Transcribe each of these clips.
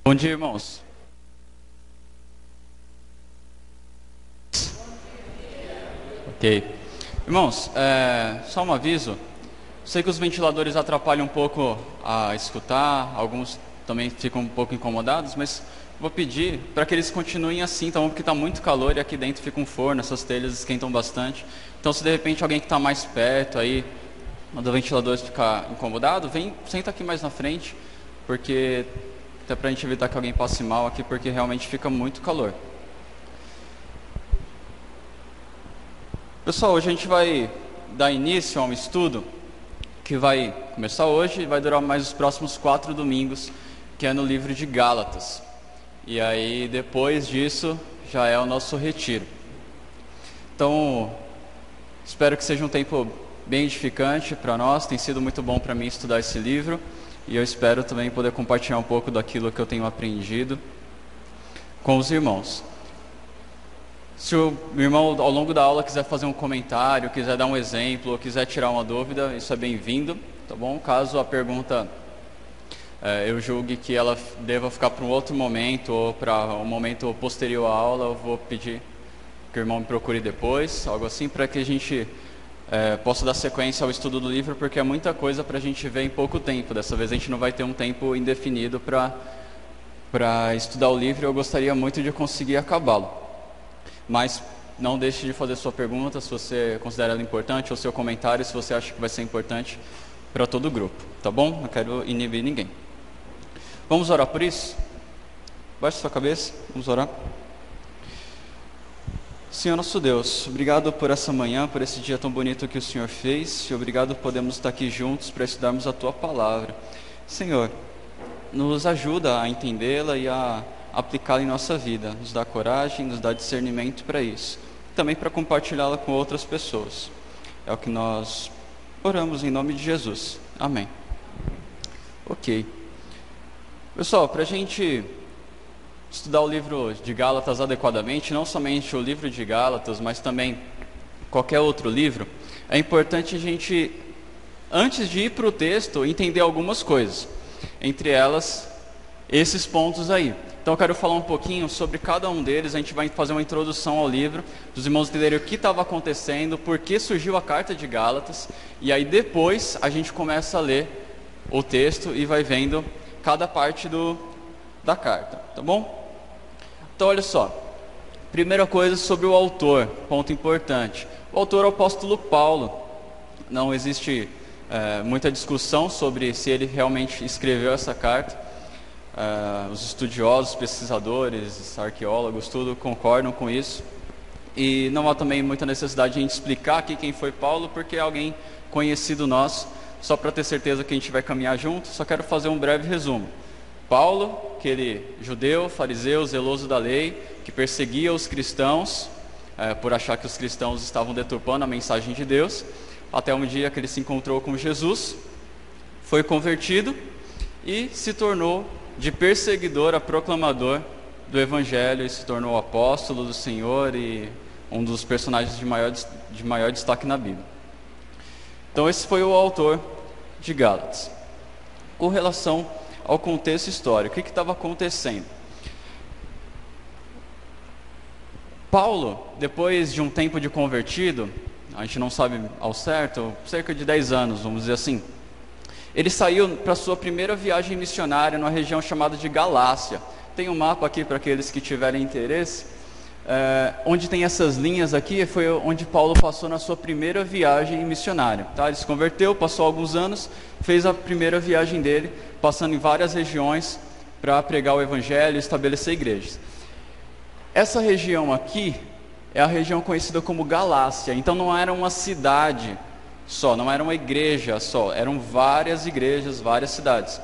Bom dia, irmãos. Ok. Irmãos, só um aviso. Sei que os ventiladores atrapalham um pouco a escutar, alguns também ficam um pouco incomodados, mas vou pedir para que eles continuem assim, tá bom? Porque está muito calor e aqui dentro fica um forno, essas telhas esquentam bastante. Então, se de repente alguém que está mais perto aí, do ventilador ficar incomodado, senta aqui mais na frente, porque até para a gente evitar que alguém passe mal aqui, porque realmente fica muito calor. Pessoal, hoje a gente vai dar início a um estudo que vai começar hoje e vai durar mais os próximos 4 domingos, que é no livro de Gálatas. E aí, depois disso, já é o nosso retiro. Então, espero que seja um tempo bem edificante para nós. Tem sido muito bom para mim estudar esse livro. E eu espero também poder compartilhar um pouco daquilo que eu tenho aprendido com os irmãos. Se o irmão ao longo da aula quiser fazer um comentário, quiser dar um exemplo, ou quiser tirar uma dúvida, isso é bem-vindo, tá bom? Caso a pergunta eu julgue que ela deva ficar para um outro momento, ou para um momento posterior à aula, eu vou pedir que o irmão me procure depois, algo assim, para que a gente possa dar sequência ao estudo do livro, porque é muita coisa para a gente ver em pouco tempo. Dessa vez a gente não vai ter um tempo indefinido para estudar o livro, e eu gostaria muito de conseguir acabá-lo. Mas não deixe de fazer sua pergunta, se você considera ela importante, ou seu comentário, se você acha que vai ser importante para todo o grupo, tá bom? Não quero inibir ninguém. Vamos orar por isso? Baixe sua cabeça, vamos orar. Senhor nosso Deus, obrigado por essa manhã, por esse dia tão bonito que o Senhor fez, e obrigado por podermos estar aqui juntos para estudarmos a Tua Palavra. Senhor, nos ajuda a entendê-la e a aplicá-la em nossa vida, nos dá coragem, nos dá discernimento para isso, também para compartilhá-la com outras pessoas. É o que nós oramos em nome de Jesus. Amém. Ok. Pessoal, para a gente estudar o livro de Gálatas adequadamente, não somente o livro de Gálatas, mas também qualquer outro livro, é importante a gente, antes de ir para o texto, entender algumas coisas. Entre elas, esses pontos aí. Então eu quero falar um pouquinho sobre cada um deles. A gente vai fazer uma introdução ao livro, dos irmãos entenderem o que estava acontecendo, por que surgiu a carta de Gálatas, e aí depois a gente começa a ler o texto e vai vendo cada parte da carta, tá bom? Então olha só, primeira coisa sobre o autor, ponto importante. O autor é o apóstolo Paulo. Não existe muita discussão sobre se ele realmente escreveu essa carta. Os estudiosos, pesquisadores, arqueólogos, tudo concordam com isso. E não há também muita necessidade de a gente explicar aqui quem foi Paulo, porque é alguém conhecido nosso. Só para ter certeza que a gente vai caminhar junto, só quero fazer um breve resumo. Paulo, aquele judeu, fariseu, zeloso da lei, que perseguia os cristãos, por achar que os cristãos estavam deturpando a mensagem de Deus, até um dia que ele se encontrou com Jesus, foi convertido e se tornou de perseguidor a proclamador do Evangelho, e se tornou apóstolo do Senhor e um dos personagens de maior destaque na Bíblia. Então esse foi o autor de Gálatas. Com relação ao contexto histórico, o que estava acontecendo? Paulo, depois de um tempo de convertido, a gente não sabe ao certo, cerca de 10 anos, vamos dizer assim, ele saiu para sua primeira viagem missionária numa região chamada de Galácia. Tem um mapa aqui para aqueles que tiverem interesse. Onde tem essas linhas aqui foi onde Paulo passou na sua primeira viagem missionária. Tá? Ele se converteu, passou alguns anos, fez a primeira viagem dele, passando em várias regiões para pregar o Evangelho e estabelecer igrejas. Essa região aqui é a região conhecida como Galácia. Então não era uma cidade só, não era uma igreja só, eram várias igrejas, várias cidades.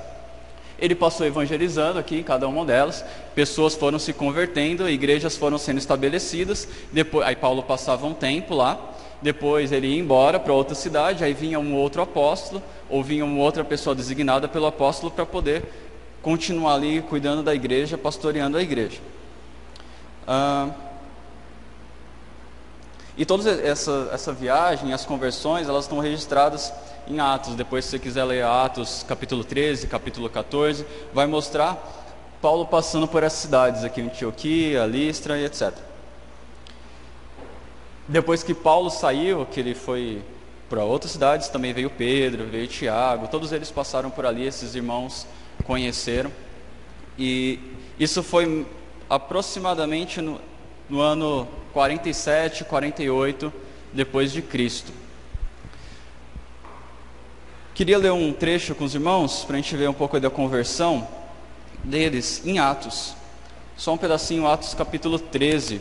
Ele passou evangelizando aqui em cada uma delas, pessoas foram se convertendo, igrejas foram sendo estabelecidas. Depois, aí Paulo passava um tempo lá, depois ele ia embora para outra cidade, aí vinha um outro apóstolo, ou vinha uma outra pessoa designada pelo apóstolo para poder continuar ali cuidando da igreja, pastoreando a igreja. E toda essa viagem, as conversões, elas estão registradas em Atos. Depois, se você quiser ler Atos capítulo 13, capítulo 14, vai mostrar Paulo passando por essas cidades aqui, Antioquia, Listra e etc. Depois que Paulo saiu, que ele foi para outras cidades, também veio Pedro, veio Tiago, todos eles passaram por ali, esses irmãos conheceram. E isso foi aproximadamente no ano 47, 48 depois de Cristo. Queria ler um trecho com os irmãos, para a gente ver um pouco da conversão deles em Atos. Só um pedacinho, Atos capítulo 13.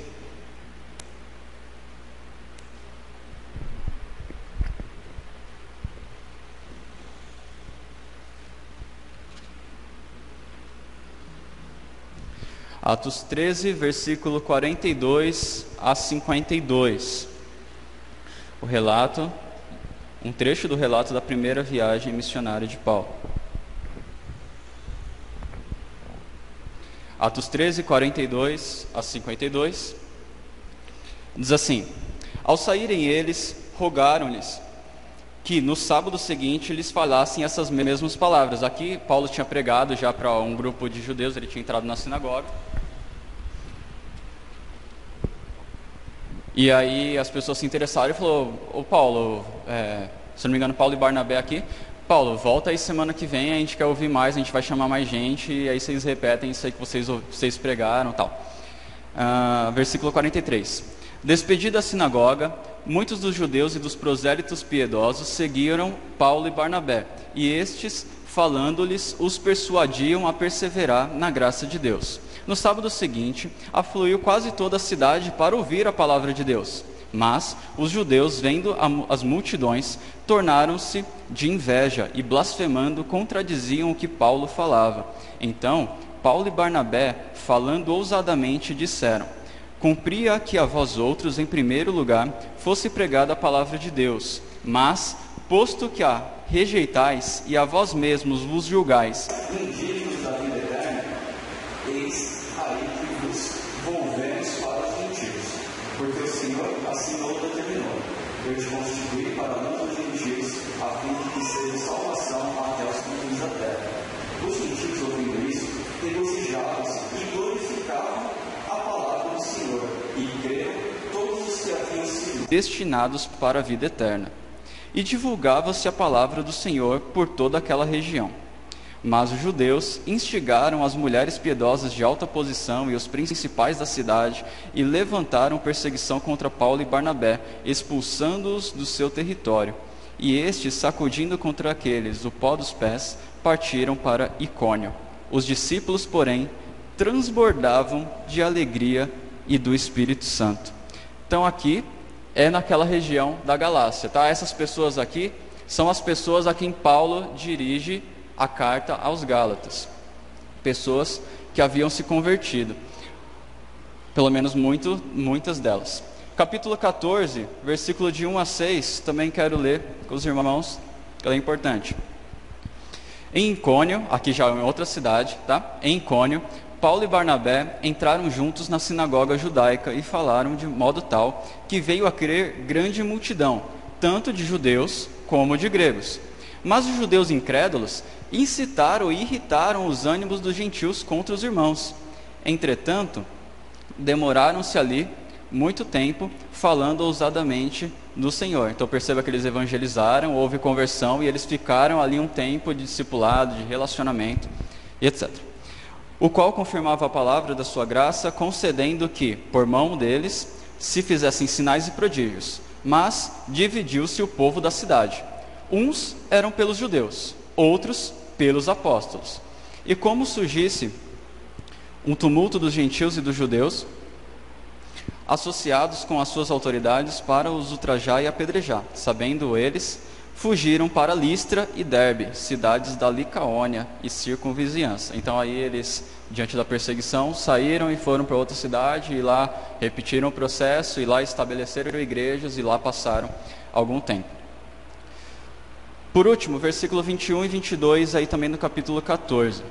Atos 13, versículo 42 a 52. O relato, um trecho do relato da primeira viagem missionária de Paulo. Atos 13, 42 a 52. Diz assim: Ao saírem eles, rogaram-lhes que no sábado seguinte lhes falassem essas mesmas palavras. Aqui Paulo tinha pregado já para um grupo de judeus, ele tinha entrado na sinagoga. E aí as pessoas se interessaram e falou: Ô Paulo, se não me engano, Paulo e Barnabé aqui, Paulo, volta aí semana que vem, a gente quer ouvir mais, a gente vai chamar mais gente, e aí vocês repetem isso aí que vocês pregaram e tal. Versículo 43. Despedida a sinagoga, muitos dos judeus e dos prosélitos piedosos seguiram Paulo e Barnabé, e estes, falando-lhes, os persuadiam a perseverar na graça de Deus. No sábado seguinte, afluiu quase toda a cidade para ouvir a palavra de Deus. Mas os judeus, vendo as multidões, tornaram-se de inveja e, blasfemando, contradiziam o que Paulo falava. Então, Paulo e Barnabé, falando ousadamente, disseram: Cumpria que a vós outros, em primeiro lugar, fosse pregada a palavra de Deus. Mas, posto que a rejeitais e a vós mesmos vos julgais indignos da vida eterna, eis aí que vos volvemos para os gentios, porque o Senhor assim não determinou. Eu te constituí para muitos gentios, a fim de que seja salvação até os confins da terra. Os gentios, ouvindo isso, regozijavam-se e glorificavam a palavra do Senhor, e creram todos os que haviam sido destinados para a vida eterna. E divulgava-se a palavra do Senhor por toda aquela região. Mas os judeus instigaram as mulheres piedosas de alta posição e os principais da cidade e levantaram perseguição contra Paulo e Barnabé, expulsando-os do seu território. E estes, sacudindo contra aqueles o pó dos pés, partiram para Icônio. Os discípulos, porém, transbordavam de alegria e do Espírito Santo. Então aqui é naquela região da Galácia, tá? Essas pessoas aqui são as pessoas a quem Paulo dirige a carta aos Gálatas, pessoas que haviam se convertido, pelo menos muitas delas. Capítulo 14, versículo de 1 a 6, também quero ler com os irmãos, que é importante. Em Icônio, aqui já em outra cidade, tá? Em Icônio, Paulo e Barnabé entraram juntos na sinagoga judaica e falaram de modo tal que veio a crer grande multidão, tanto de judeus como de gregos. Mas os judeus incrédulos incitaram e irritaram os ânimos dos gentios contra os irmãos. Entretanto, demoraram-se ali muito tempo falando ousadamente do Senhor. Então perceba que eles evangelizaram, houve conversão e eles ficaram ali um tempo de discipulado, de relacionamento, etc. O qual confirmava a palavra da sua graça, concedendo que, por mão deles, se fizessem sinais e prodígios. Mas dividiu-se o povo da cidade. Uns eram pelos judeus, outros pelos apóstolos. E como surgisse um tumulto dos gentios e dos judeus, associados com as suas autoridades para os ultrajar e apedrejar, sabendo eles, fugiram para Listra e Derbe, cidades da Licaônia e circunvizinhança. Então aí eles, diante da perseguição, saíram e foram para outra cidade, e lá repetiram o processo, e lá estabeleceram igrejas, e lá passaram algum tempo. Por último, versículo 21 e 22, aí também no capítulo 14.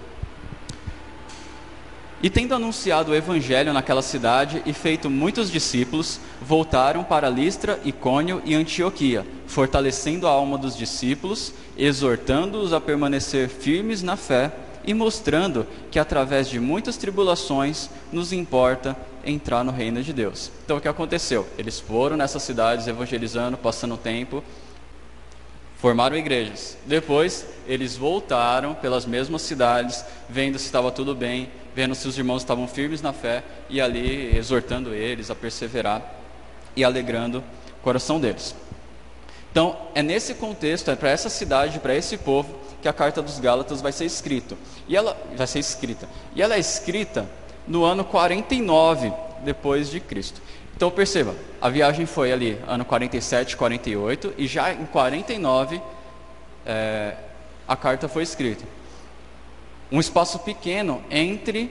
E tendo anunciado o evangelho naquela cidade e feito muitos discípulos, voltaram para Listra, Icônio e Antioquia, fortalecendo a alma dos discípulos, exortando-os a permanecer firmes na fé, e mostrando que através de muitas tribulações nos importa entrar no reino de Deus. Então o que aconteceu? Eles foram nessas cidades evangelizando, passando tempo, formaram igrejas. Depois eles voltaram pelas mesmas cidades, vendo se estava tudo bem, vendo se os irmãos estavam firmes na fé, e ali exortando eles a perseverar e alegrando o coração deles. Então é nesse contexto, é para essa cidade, para esse povo, que a carta dos Gálatas vai ser escrita. E ela é escrita no ano 49 depois de Cristo. Então perceba, a viagem foi ali ano 47, 48, e já em 49 a carta foi escrita. Um espaço pequeno entre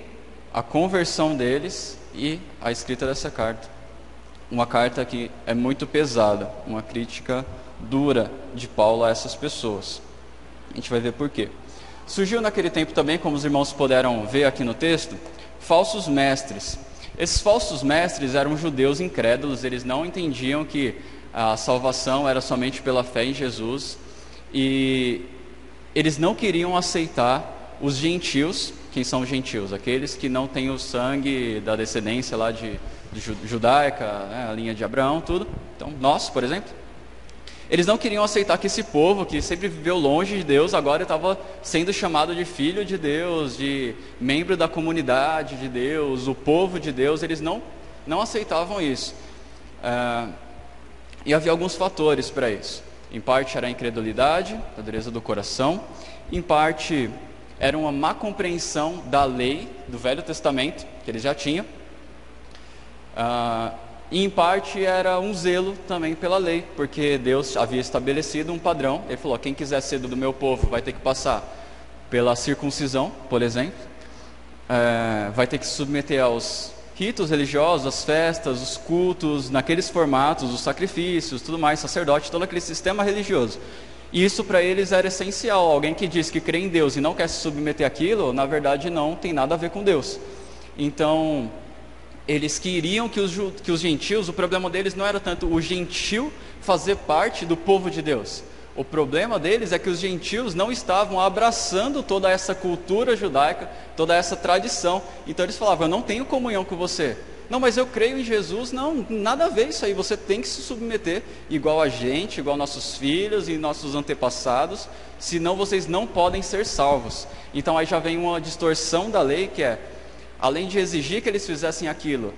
a conversão deles e a escrita dessa carta. Uma carta que é muito pesada, uma crítica dura de Paulo a essas pessoas. A gente vai ver por quê. Surgiu naquele tempo também, como os irmãos puderam ver aqui no texto, falsos mestres. Esses falsos mestres eram judeus incrédulos, eles não entendiam que a salvação era somente pela fé em Jesus, e eles não queriam aceitar os gentios. Quem são os gentios? Aqueles que não têm o sangue da descendência lá de judaica, né, a linha de Abraão, tudo. Então, nós, por exemplo. Eles não queriam aceitar que esse povo, que sempre viveu longe de Deus, agora estava sendo chamado de filho de Deus, de membro da comunidade de Deus, o povo de Deus. Eles não aceitavam isso. E havia alguns fatores para isso. Em parte era a incredulidade, a dureza do coração. Em parte era uma má compreensão da lei do Velho Testamento, que eles já tinham. E em parte era um zelo também pela lei, porque Deus havia estabelecido um padrão. Ele falou, quem quiser ser do meu povo vai ter que passar pela circuncisão, por exemplo, vai ter que se submeter aos ritos religiosos, às festas, os cultos, naqueles formatos, os sacrifícios, tudo mais, sacerdote, todo aquele sistema religioso. E isso para eles era essencial. Alguém que diz que crê em Deus e não quer se submeter àquilo, na verdade não tem nada a ver com Deus. Então eles queriam que os gentios, o problema deles não era tanto o gentil fazer parte do povo de Deus. O problema deles é que os gentios não estavam abraçando toda essa cultura judaica, toda essa tradição. Então eles falavam, eu não tenho comunhão com você. Não, mas eu creio em Jesus. Não, nada a ver isso aí. Você tem que se submeter igual a gente, igual nossos filhos e nossos antepassados, senão vocês não podem ser salvos. Então aí já vem uma distorção da lei, que é, além de exigir que eles fizessem aquilo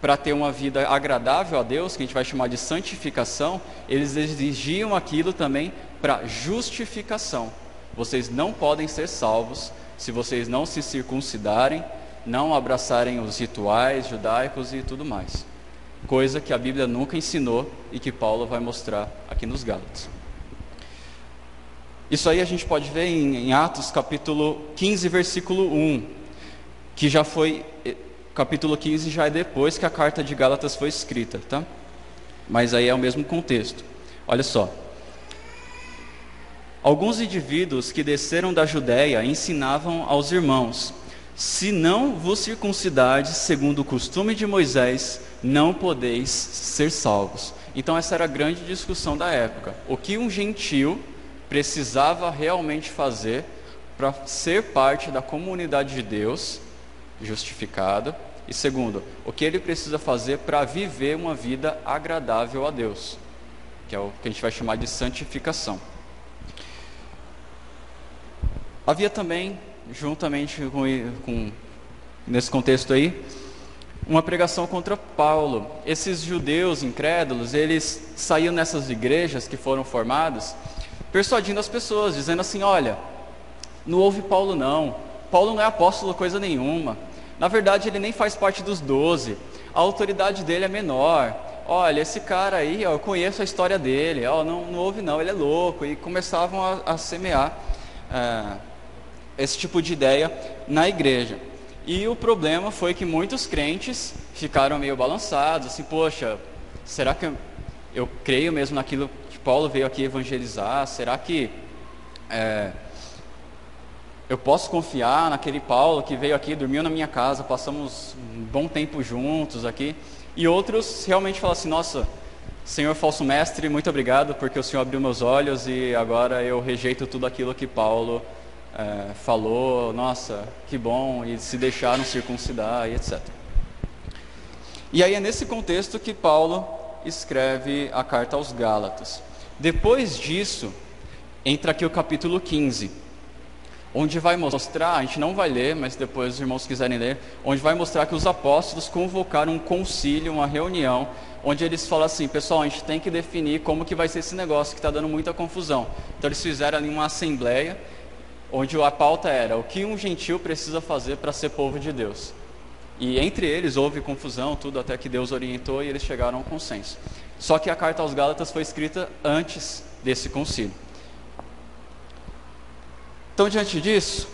para ter uma vida agradável a Deus, que a gente vai chamar de santificação, eles exigiam aquilo também para justificação. Vocês não podem ser salvos se vocês não se circuncidarem, não abraçarem os rituais judaicos e tudo mais. Coisa que a Bíblia nunca ensinou e que Paulo vai mostrar aqui nos Gálatas. Isso aí a gente pode ver em Atos capítulo 15, versículo 1. Que já foi, capítulo 15 já é depois que a carta de Gálatas foi escrita, tá? Mas aí é o mesmo contexto. Olha só. Alguns indivíduos que desceram da Judéia ensinavam aos irmãos, se não vos circuncidardes segundo o costume de Moisés, não podeis ser salvos. Então essa era a grande discussão da época. O que um gentio precisava realmente fazer para ser parte da comunidade de Deus, justificado, e segundo, o que ele precisa fazer para viver uma vida agradável a Deus, que é o que a gente vai chamar de santificação. Havia também, juntamente com nesse contexto aí, uma pregação contra Paulo. Esses judeus incrédulos, eles saíam nessas igrejas que foram formadas, persuadindo as pessoas, dizendo assim, olha, não ouve Paulo não, Paulo não é apóstolo coisa nenhuma, na verdade ele nem faz parte dos 12, a autoridade dele é menor, olha, esse cara aí, ó, eu conheço a história dele, ó, não ouve não, ele é louco, e começavam a semear esse tipo de ideia na igreja. E o problema foi que muitos crentes ficaram meio balançados, assim, poxa, será que eu creio mesmo naquilo que Paulo veio aqui evangelizar? Será que eu posso confiar naquele Paulo que veio aqui, dormiu na minha casa, passamos um bom tempo juntos aqui? E outros realmente falam assim, nossa, Senhor falso mestre, muito obrigado porque o Senhor abriu meus olhos e agora eu rejeito tudo aquilo que Paulo falou, nossa, que bom, e se deixaram circuncidar e etc. E aí é nesse contexto que Paulo escreve a carta aos Gálatas. Depois disso, entra aqui o capítulo 15, onde vai mostrar, a gente não vai ler, mas depois os irmãos quiserem ler, onde vai mostrar que os apóstolos convocaram um concílio, uma reunião, onde eles falam assim, pessoal, a gente tem que definir como que vai ser esse negócio, que está dando muita confusão. Então eles fizeram ali uma assembleia, onde a pauta era o que um gentil precisa fazer para ser povo de Deus. E entre eles houve confusão, tudo até que Deus orientou e eles chegaram a um consenso. Só que a carta aos Gálatas foi escrita antes desse concílio. Então, diante disso,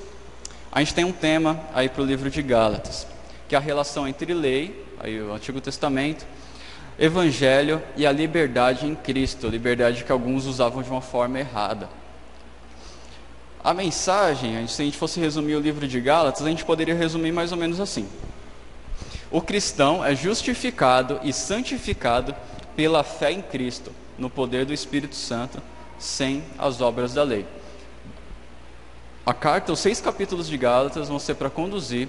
a gente tem um tema aí para o livro de Gálatas, que é a relação entre lei, aí o Antigo Testamento, Evangelho e a liberdade em Cristo, liberdade que alguns usavam de uma forma errada. A mensagem, se a gente fosse resumir o livro de Gálatas, a gente poderia resumir mais ou menos assim: o cristão é justificado e santificado pela fé em Cristo, no poder do Espírito Santo, sem as obras da lei. A carta, os 6 capítulos de Gálatas vão ser para conduzir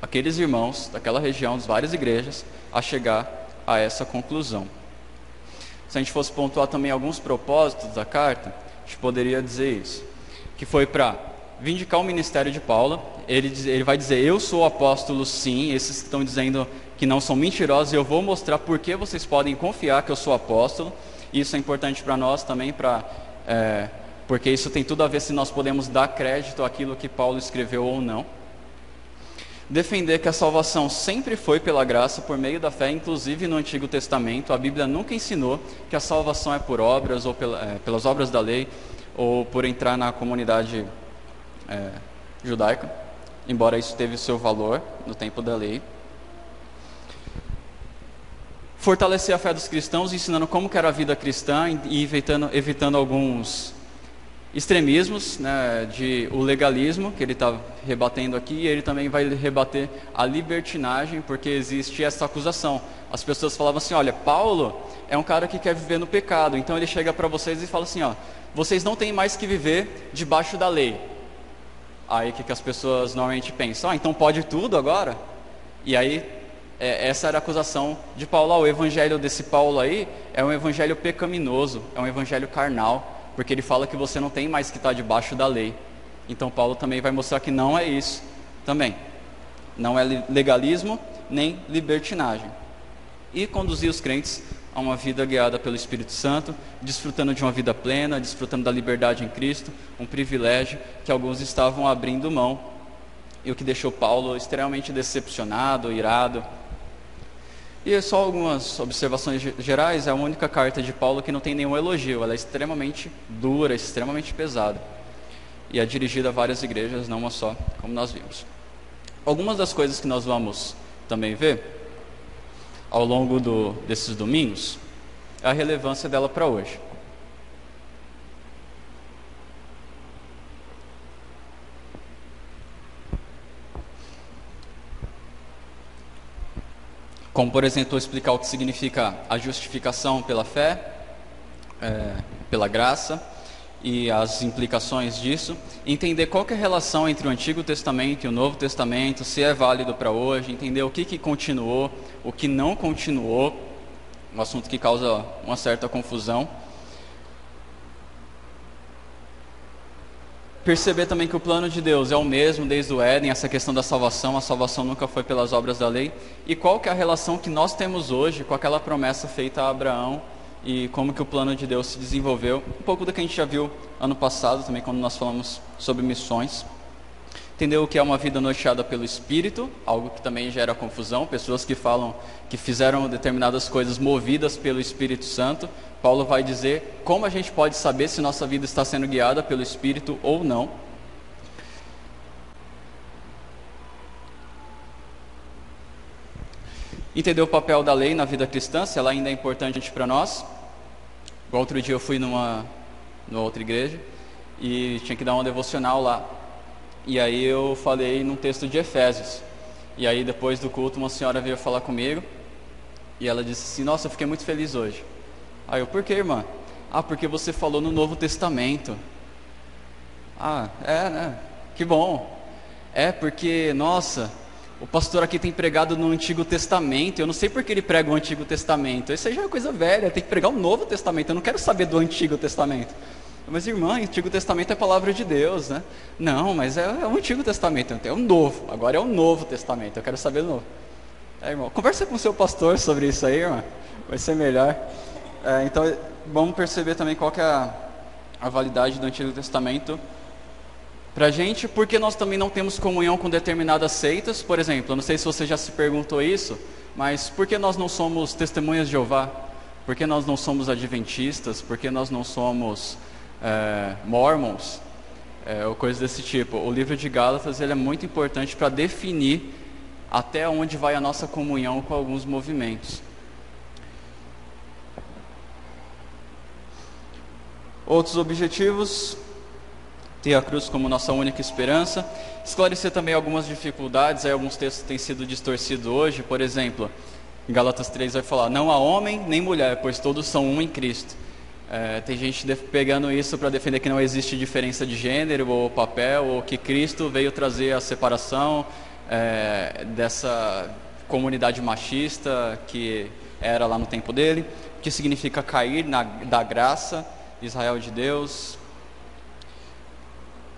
aqueles irmãos daquela região, das várias igrejas, a chegar a essa conclusão. Se a gente fosse pontuar também alguns propósitos da carta, a gente poderia dizer isso, que foi para vindicar o ministério de Paulo. Ele vai dizer, eu sou apóstolo sim, esses que estão dizendo que não são mentirosos, eu vou mostrar por que vocês podem confiar que eu sou apóstolo. Isso é importante para nós também, porque isso tem tudo a ver se nós podemos dar crédito àquilo que Paulo escreveu ou não. Defender que a salvação sempre foi pela graça, por meio da fé, inclusive no Antigo Testamento. A Bíblia nunca ensinou que a salvação é por obras, ou pelas obras da lei, ou por entrar na comunidade judaica, embora isso teve o seu valor no tempo da lei. Fortalecer a fé dos cristãos, ensinando como que era a vida cristã e evitando alguns extremismos, né, o legalismo, que ele está rebatendo aqui, e ele também vai rebater a libertinagem, porque existe essa acusação. As pessoas falavam assim, olha, Paulo é um cara que quer viver no pecado, então ele chega para vocês e fala assim, ó, vocês não têm mais que viver debaixo da lei. Aí o que as pessoas normalmente pensam? Então pode tudo agora? E aí, essa era a acusação de Paulo. O evangelho desse Paulo aí é um evangelho pecaminoso, é um evangelho carnal, porque ele fala que você não tem mais que estar debaixo da lei. Então Paulo também vai mostrar que não é isso também. Não é legalismo, nem libertinagem. E conduzir os crentes a uma vida guiada pelo Espírito Santo, desfrutando de uma vida plena, desfrutando da liberdade em Cristo, um privilégio que alguns estavam abrindo mão, e o que deixou Paulo extremamente decepcionado, irado. E só algumas observações gerais. É a única carta de Paulo que não tem nenhum elogio, ela é extremamente dura, extremamente pesada, e é dirigida a várias igrejas, não uma só, como nós vimos. Algumas das coisas que nós vamos também ver ao longo desses domingos é a relevância dela para hoje. Como, por exemplo, explicar o que significa a justificação pela fé, pela graça, e as implicações disso. Entender qual que é a relação entre o Antigo Testamento e o Novo Testamento, se é válido para hoje. Entender o que continuou, o que não continuou, um assunto que causa uma certa confusão. Perceber também que o plano de Deus é o mesmo desde o Éden, essa questão da salvação, a salvação nunca foi pelas obras da lei, e qual que é a relação que nós temos hoje com aquela promessa feita a Abraão, e como que o plano de Deus se desenvolveu, um pouco do que a gente já viu ano passado também, quando nós falamos sobre missões. Entender o que é uma vida norteada pelo Espírito, algo que também gera confusão, pessoas que falam que fizeram determinadas coisas movidas pelo Espírito Santo. Paulo vai dizer como a gente pode saber se nossa vida está sendo guiada pelo Espírito ou não. Entender o papel da lei na vida cristã, se ela ainda é importante para nós. Igual outro dia eu fui numa outra igreja e tinha que dar uma devocional lá. E aí eu falei num texto de Efésios. E aí depois do culto uma senhora veio falar comigo e ela disse assim, nossa, eu fiquei muito feliz hoje. Aí eu, por quê, irmã? Ah, porque você falou no Novo Testamento. Ah, é, né? Que bom. É porque, nossa, o pastor aqui tem pregado no Antigo Testamento. Eu não sei por que ele prega o Antigo Testamento. Isso aí já é coisa velha, tem que pregar o Novo Testamento. Eu não quero saber do Antigo Testamento. Mas, irmã, o Antigo Testamento é a palavra de Deus, né? Não, mas é o Antigo Testamento, é o Novo. Agora é o Novo Testamento, eu quero saber do Novo. Irmão, conversa com o seu pastor sobre isso aí, irmã. Vai ser melhor. Então, vamos perceber também qual que é a validade do Antigo Testamento pra gente, porque nós também não temos comunhão com determinadas seitas. Por exemplo, eu não sei se você já se perguntou isso, mas por que nós não somos testemunhas de Jeová? Por que nós não somos adventistas? Por que nós não somos mormons? Ou coisas desse tipo. O livro de Gálatas ele é muito importante para definir até onde vai a nossa comunhão com alguns movimentos. Outros objetivos: ter a cruz como nossa única esperança, esclarecer também algumas dificuldades. Alguns textos têm sido distorcidos hoje. Por exemplo, em Gálatas 3 vai falar: não há homem nem mulher, pois todos são um em Cristo. Tem gente pegando isso para defender que não existe diferença de gênero ou papel, ou que Cristo veio trazer a separação dessa comunidade machista que era lá no tempo dele, que significa cair da graça, Israel de Deus,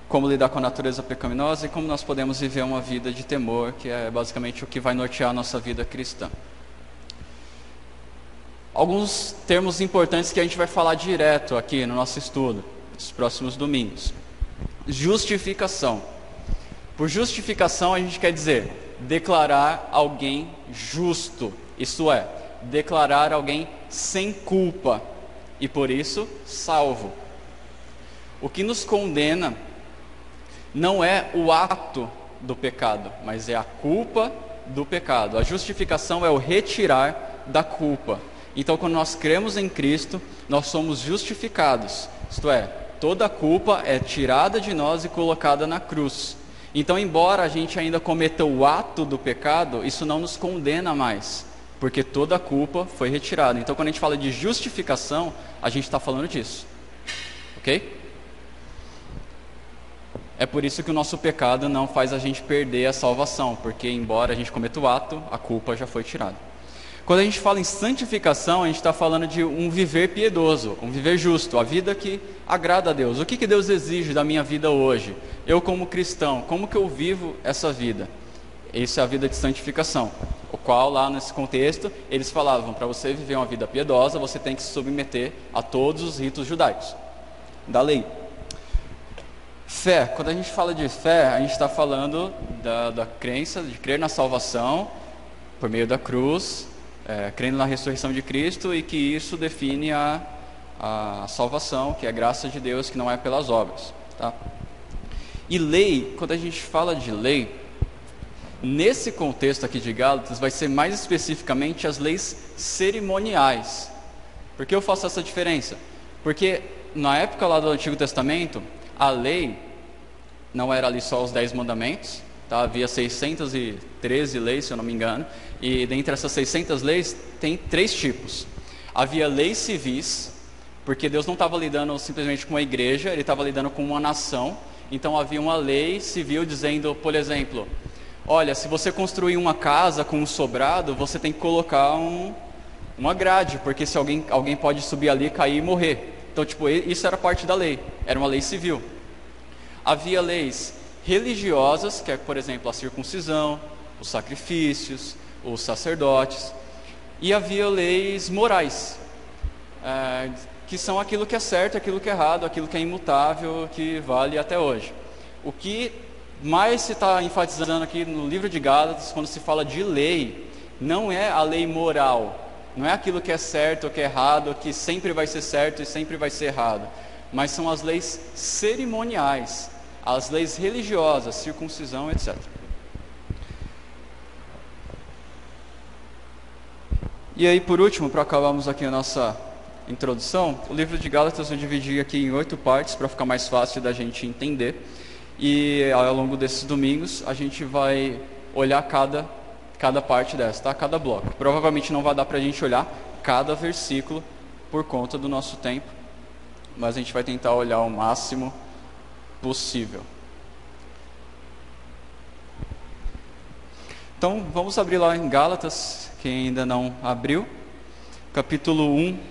como lidar com a natureza pecaminosa e como nós podemos viver uma vida de temor, que é basicamente o que vai nortear a nossa vida cristã. Alguns termos importantes que a gente vai falar direto aqui no nosso estudo, nos próximos domingos. Justificação. Por justificação a gente quer dizer declarar alguém justo, isto é, declarar alguém sem culpa e por isso salvo. O que nos condena não é o ato do pecado, mas é a culpa do pecado. A justificação é o retirar da culpa. Então, quando nós cremos em Cristo, nós somos justificados. Isto é, toda a culpa é tirada de nós e colocada na cruz. Então, embora a gente ainda cometa o ato do pecado, isso não nos condena mais, porque toda a culpa foi retirada. Então, quando a gente fala de justificação, a gente está falando disso. Ok? É por isso que o nosso pecado não faz a gente perder a salvação, porque embora a gente cometa o ato, a culpa já foi tirada. Quando a gente fala em santificação, a gente está falando de um viver piedoso, um viver justo, a vida que agrada a Deus. O que Deus exige da minha vida hoje? Eu como cristão, como que eu vivo essa vida? Essa é a vida de santificação, o qual lá nesse contexto, eles falavam, para você viver uma vida piedosa, você tem que se submeter a todos os ritos judaicos, da lei. Fé, quando a gente fala de fé, a gente está falando da crença, de crer na salvação, por meio da cruz, crendo na ressurreição de Cristo, e que isso define a salvação, que é a graça de Deus, que não é pelas obras, tá? E lei, quando a gente fala de lei, nesse contexto aqui de Gálatas, vai ser mais especificamente as leis cerimoniais. Por que eu faço essa diferença? Porque na época lá do Antigo Testamento, a lei não era ali só os 10 mandamentos, tá? Havia 613 leis, se eu não me engano, e dentre essas 600 leis, tem 3 tipos. Havia leis civis, porque Deus não estava lidando simplesmente com a igreja, Ele estava lidando com uma nação. Então havia uma lei civil dizendo, por exemplo, olha, se você construir uma casa com um sobrado, você tem que colocar uma grade, porque se alguém pode subir ali, cair e morrer. Então, isso era parte da lei, era uma lei civil. Havia leis religiosas, que é, por exemplo, a circuncisão, os sacrifícios, os sacerdotes. E havia leis morais, que são aquilo que é certo, aquilo que é errado, aquilo que é imutável, que vale até hoje. O que mais se está enfatizando aqui no livro de Gálatas, quando se fala de lei, não é a lei moral, não é aquilo que é certo ou que é errado, que sempre vai ser certo e sempre vai ser errado, mas são as leis cerimoniais, as leis religiosas, circuncisão, etc. E aí, por último, para acabarmos aqui a nossa introdução, o livro de Gálatas eu dividi aqui em 8 partes, para ficar mais fácil da gente entender, e ao longo desses domingos a gente vai olhar cada parte dessa, tá? Cada bloco. Provavelmente não vai dar para a gente olhar cada versículo por conta do nosso tempo, mas a gente vai tentar olhar o máximo possível. Então, vamos abrir lá em Gálatas, quem ainda não abriu, capítulo 1.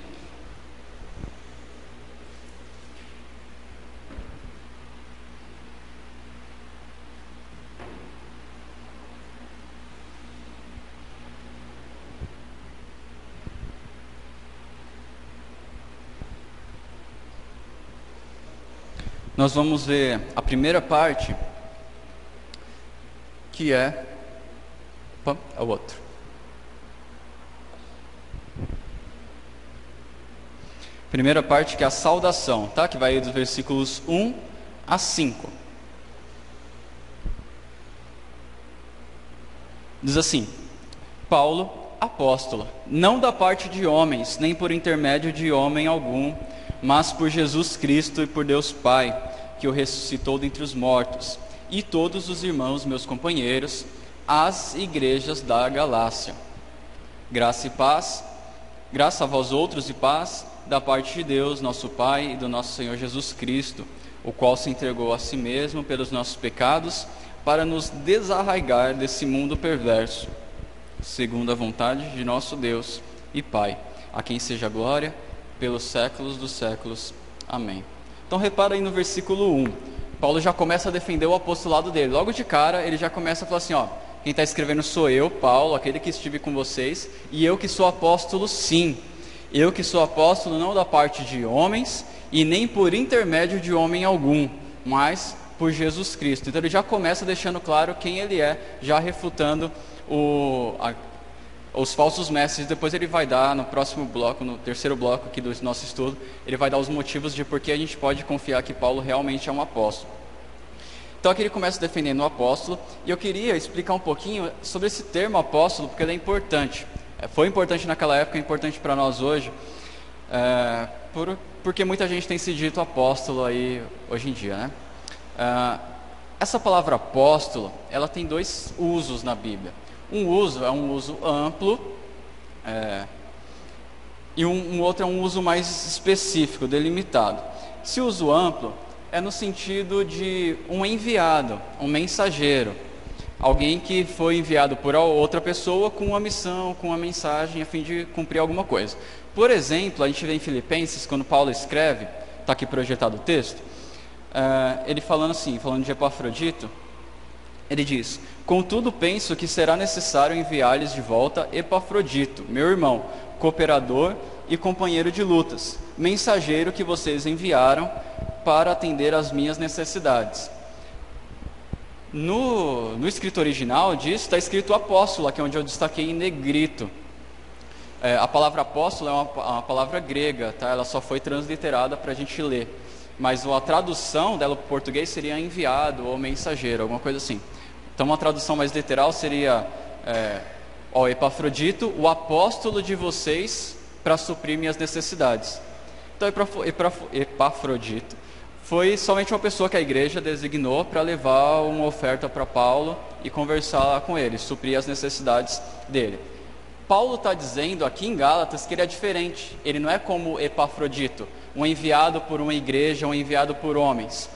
Nós vamos ver a primeira parte, que é o outro. Primeira parte que é a saudação, tá? Que vai dos versículos 1 a 5. Diz assim: Paulo, apóstolo, não da parte de homens, nem por intermédio de homem algum, mas por Jesus Cristo e por Deus Pai, que o ressuscitou dentre os mortos, e todos os irmãos, meus companheiros, às igrejas da Galácia. Graça e paz, graça a vós outros e paz, da parte de Deus, nosso Pai, e do nosso Senhor Jesus Cristo, o qual se entregou a si mesmo pelos nossos pecados, para nos desarraigar desse mundo perverso, segundo a vontade de nosso Deus e Pai, a quem seja a glória pelos séculos dos séculos. Amém. Então repara aí no versículo 1, Paulo já começa a defender o apostolado dele. Logo de cara ele já começa a falar assim, quem está escrevendo sou eu, Paulo, aquele que estive com vocês, e eu que sou apóstolo sim, eu que sou apóstolo não da parte de homens, e nem por intermédio de homem algum, mas por Jesus Cristo. Então ele já começa deixando claro quem ele é, já refutando os falsos mestres. Depois ele vai dar no próximo bloco, no terceiro bloco aqui do nosso estudo, ele vai dar os motivos de por que a gente pode confiar que Paulo realmente é um apóstolo. Então aqui ele começa defendendo o apóstolo, e eu queria explicar um pouquinho sobre esse termo apóstolo, porque ele é importante. Foi importante naquela época, é importante para nós hoje, porque muita gente tem se dito apóstolo aí hoje em dia, né? Essa palavra apóstolo, ela tem dois usos na Bíblia. Um uso é um uso amplo, e um outro é um uso mais específico, delimitado. Se uso amplo é no sentido de um enviado, um mensageiro, alguém que foi enviado por outra pessoa com uma missão, com uma mensagem a fim de cumprir alguma coisa. Por exemplo, a gente vê em Filipenses, quando Paulo escreve, está aqui projetado o texto, ele falando de Epafrodito, ele diz: contudo penso que será necessário enviar-lhes de volta Epafrodito, meu irmão, cooperador e companheiro de lutas, mensageiro que vocês enviaram para atender às minhas necessidades. No escrito original disso está escrito apóstolo, aqui onde eu destaquei em negrito. A palavra apóstolo é uma palavra grega, tá? Ela só foi transliterada para a gente ler, mas a tradução dela para o português seria enviado ou mensageiro, alguma coisa assim. Então uma tradução mais literal seria Epafrodito, o apóstolo de vocês para suprir minhas necessidades. Então Epafrodito foi somente uma pessoa que a igreja designou para levar uma oferta para Paulo e conversar com ele, suprir as necessidades dele. Paulo está dizendo aqui em Gálatas que ele é diferente. Ele não é como Epafrodito, um enviado por uma igreja, um enviado por homens.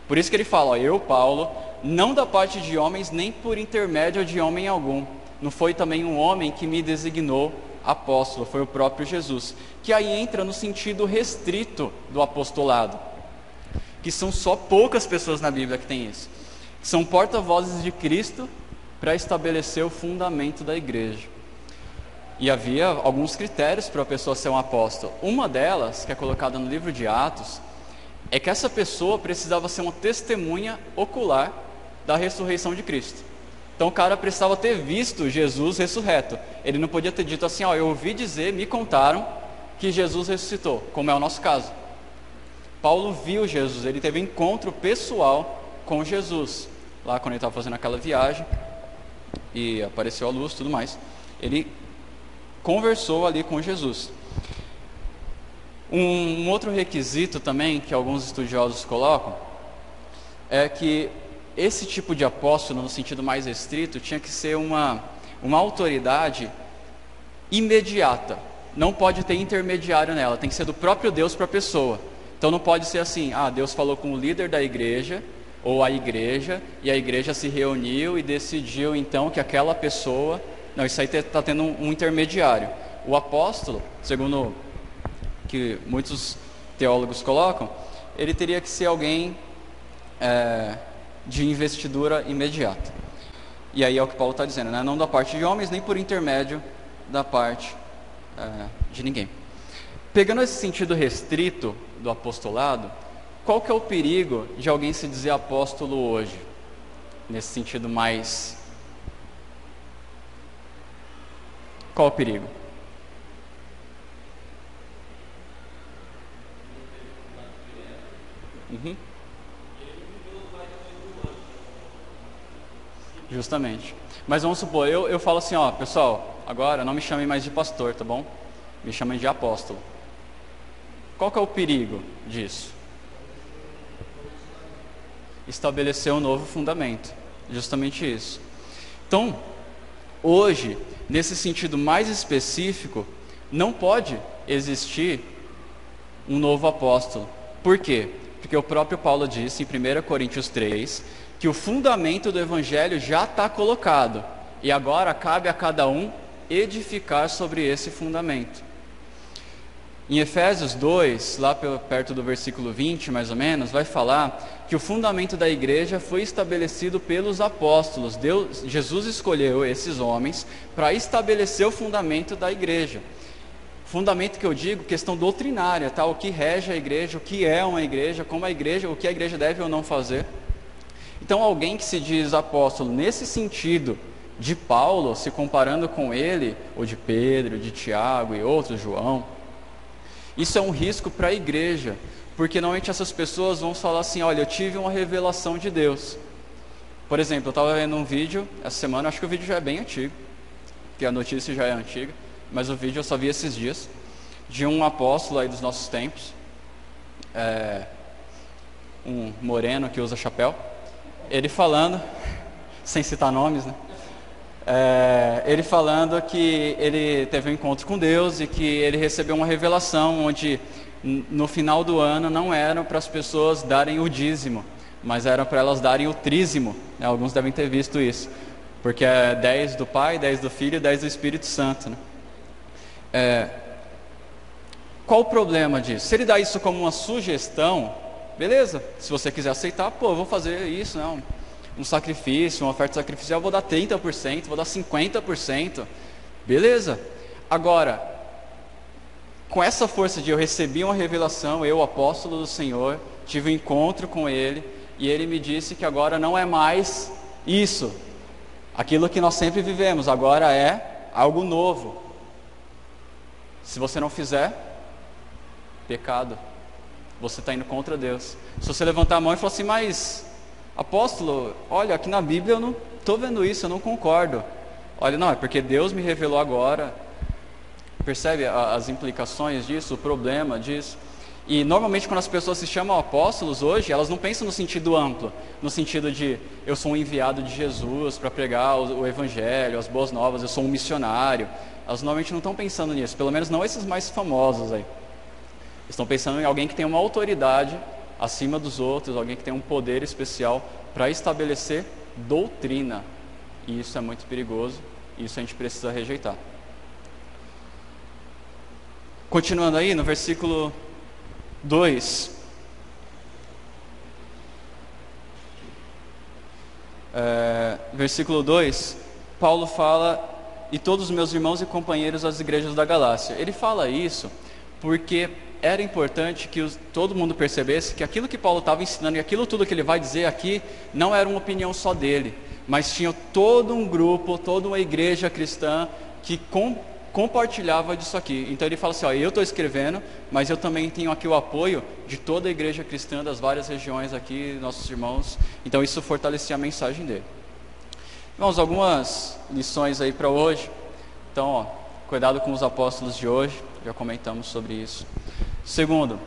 Por isso que ele fala, eu, Paulo, não da parte de homens, nem por intermédio de homem algum. Não foi também um homem que me designou apóstolo, foi o próprio Jesus. Que aí entra no sentido restrito do apostolado, que são só poucas pessoas na Bíblia que têm isso. São porta-vozes de Cristo para estabelecer o fundamento da igreja. E havia alguns critérios para a pessoa ser um apóstolo. Uma delas, que é colocada no livro de Atos, é que essa pessoa precisava ser uma testemunha ocular da ressurreição de Cristo. Então o cara precisava ter visto Jesus ressurreto. Ele não podia ter dito assim, eu ouvi dizer, me contaram que Jesus ressuscitou, como é o nosso caso. Paulo viu Jesus, ele teve um encontro pessoal com Jesus. Lá quando ele estava fazendo aquela viagem, e apareceu a luz e tudo mais, ele conversou ali com Jesus. Um outro requisito também, que alguns estudiosos colocam, é que esse tipo de apóstolo, no sentido mais restrito, tinha que ser uma autoridade imediata. Não pode ter intermediário nela, tem que ser do próprio Deus para a pessoa. Então não pode ser assim, Deus falou com o líder da igreja, ou a igreja, e a igreja se reuniu e decidiu então que aquela pessoa... Não, isso aí está tendo um intermediário. O apóstolo, segundo que muitos teólogos colocam, ele teria que ser alguém de investidura imediata. E aí é o que Paulo está dizendo, né? Não da parte de homens, nem por intermédio da parte de ninguém. Pegando esse sentido restrito do apostolado, qual que é o perigo de alguém se dizer apóstolo hoje? Nesse sentido mais... Qual o perigo? Justamente. Mas vamos supor, eu falo assim, pessoal, agora não me chamem mais de pastor, tá bom? Me chamem de apóstolo. Qual que é o perigo disso? Estabelecer um novo fundamento. Justamente isso. Então, hoje, nesse sentido mais específico, não pode existir um novo apóstolo. Por quê? Porque o próprio Paulo disse em 1 Coríntios 3 que o fundamento do Evangelho já está colocado e agora cabe a cada um edificar sobre esse fundamento. Em Efésios 2, lá perto do versículo 20 mais ou menos, vai falar que o fundamento da igreja foi estabelecido pelos apóstolos. Jesus escolheu esses homens para estabelecer o fundamento da igreja. Fundamento que eu digo, questão doutrinária, tá? O que rege a igreja, o que é uma igreja, como a igreja, o que a igreja deve ou não fazer. Então alguém que se diz apóstolo nesse sentido de Paulo, se comparando com ele, ou de Pedro, de Tiago e outros, João, isso é um risco para a igreja, porque normalmente essas pessoas vão falar assim, olha, eu tive uma revelação de Deus. Por exemplo, eu estava vendo um vídeo essa semana, acho que o vídeo já é bem antigo, porque a notícia já é antiga, mas o vídeo eu só vi esses dias, de um apóstolo aí dos nossos tempos, um moreno que usa chapéu, ele falando, sem citar nomes, né? Ele falando que ele teve um encontro com Deus e que ele recebeu uma revelação onde no final do ano não eram para as pessoas darem o dízimo, mas eram para elas darem o trízimo, né? Alguns devem ter visto isso, porque é 10 do Pai, 10 do Filho e 10 do Espírito Santo, né? Qual o problema disso? Se ele dá isso como uma sugestão, beleza, se você quiser aceitar, eu vou fazer isso, né? Um sacrifício, uma oferta sacrificial, eu vou dar 30%, vou dar 50%, beleza. Agora, com essa força de eu recebi uma revelação, eu, apóstolo do Senhor, tive um encontro com Ele, e Ele me disse que agora não é mais isso, aquilo que nós sempre vivemos, agora é algo novo. Se você não fizer, pecado, você está indo contra Deus. Se você levantar a mão e falar assim, mas apóstolo, olha, aqui na Bíblia eu não estou vendo isso, eu não concordo. Olha, não, é porque Deus me revelou agora. Percebe as implicações disso, o problema disso? E normalmente quando as pessoas se chamam apóstolos hoje, elas não pensam no sentido amplo, no sentido de eu sou um enviado de Jesus para pregar o Evangelho, as boas novas, eu sou um missionário. Elas normalmente não estão pensando nisso, pelo menos não esses mais famosos aí. Estão pensando em alguém que tem uma autoridade acima dos outros, alguém que tem um poder especial para estabelecer doutrina. E isso é muito perigoso, e isso a gente precisa rejeitar. Continuando aí, no versículo 2. Versículo 2, Paulo fala, e todos os meus irmãos e companheiros das igrejas da Galácia. Ele fala isso porque era importante que todo mundo percebesse que aquilo que Paulo estava ensinando e aquilo tudo que ele vai dizer aqui não era uma opinião só dele, mas tinha todo um grupo, toda uma igreja cristã que compartilhava disso aqui. Então ele fala assim, eu estou escrevendo, mas eu também tenho aqui o apoio de toda a igreja cristã das várias regiões aqui, nossos irmãos. Então isso fortalecia a mensagem dele. Irmãos, algumas lições aí para hoje. Então, cuidado com os apóstolos de hoje, já comentamos sobre isso. Segundo,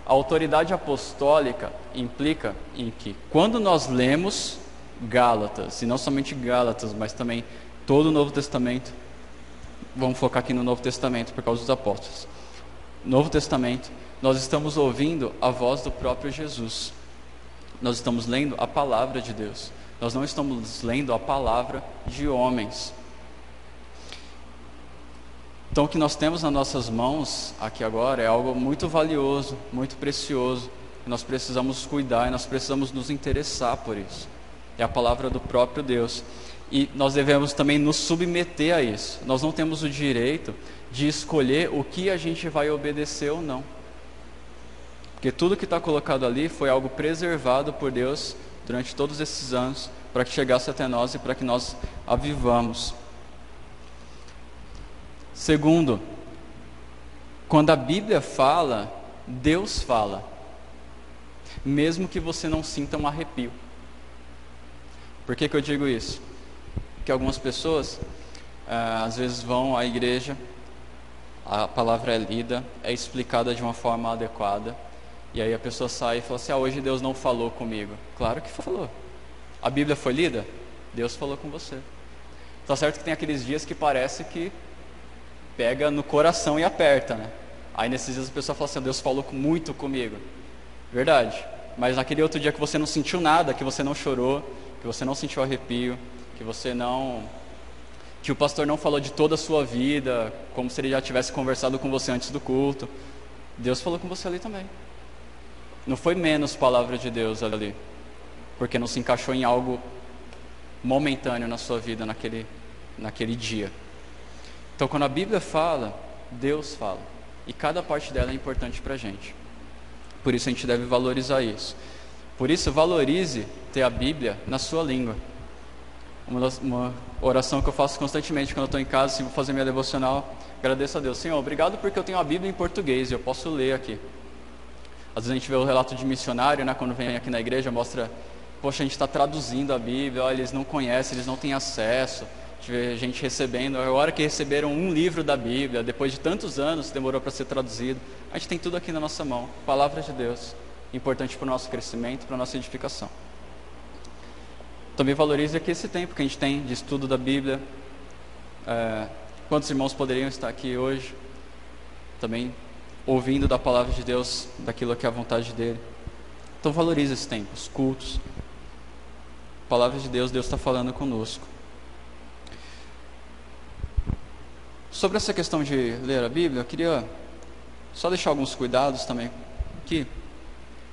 a autoridade apostólica implica em que quando nós lemos Gálatas, e não somente Gálatas, mas também todo o Novo Testamento, vamos focar aqui no Novo Testamento por causa dos apóstolos. Novo Testamento, nós estamos ouvindo a voz do próprio Jesus. Nós estamos lendo a palavra de Deus. Nós não estamos lendo a palavra de homens. Então o que nós temos nas nossas mãos aqui agora é algo muito valioso, muito precioso. E nós precisamos cuidar e nós precisamos nos interessar por isso. É a palavra do próprio Deus. E nós devemos também nos submeter a isso. Nós não temos o direito de escolher o que a gente vai obedecer ou não. Porque tudo que está colocado ali foi algo preservado por Deus durante todos esses anos, para que chegasse até nós e para que nós a vivamos. Segundo, quando a Bíblia fala, Deus fala, mesmo que você não sinta um arrepio. Por que eu digo isso? Porque algumas pessoas, às vezes vão à igreja, a palavra é lida, é explicada de uma forma adequada, e aí a pessoa sai e fala assim: hoje Deus não falou comigo. Claro que falou. A Bíblia foi lida? Deus falou com você. Tá certo que tem aqueles dias que parece que pega no coração e aperta, né? Aí nesses dias a pessoa fala assim: Deus falou muito comigo. Verdade. Mas naquele outro dia que você não sentiu nada, que você não chorou, que você não sentiu arrepio, que o pastor não falou de toda a sua vida, como se ele já tivesse conversado com você antes do culto, Deus falou com você ali também. Não foi menos palavra de Deus ali, porque não se encaixou em algo momentâneo na sua vida naquele dia. Então quando a Bíblia fala, Deus fala, e cada parte dela é importante para a gente. Por isso a gente deve valorizar isso. Por isso valorize ter a Bíblia na sua língua. Uma oração que eu faço constantemente quando eu estou em casa, assim, vou fazer minha devocional, agradeço a Deus: Senhor, obrigado porque eu tenho a Bíblia em português e eu posso ler aqui. Às vezes a gente vê o relato de missionário, né, quando vem aqui na igreja, mostra, poxa, a gente está traduzindo a Bíblia, olha, eles não conhecem, eles não têm acesso. A gente vê gente recebendo, a hora que receberam um livro da Bíblia, depois de tantos anos, demorou para ser traduzido. A gente tem tudo aqui na nossa mão, palavra de Deus, importante para o nosso crescimento, para a nossa edificação. Também valorize aqui esse tempo que a gente tem de estudo da Bíblia. Quantos irmãos poderiam estar aqui hoje, também ouvindo da palavra de Deus, daquilo que é a vontade dele. Então valorize esse tempo, os cultos. Palavra de Deus, Deus está falando conosco. Sobre essa questão de ler a Bíblia, eu queria só deixar alguns cuidados também aqui,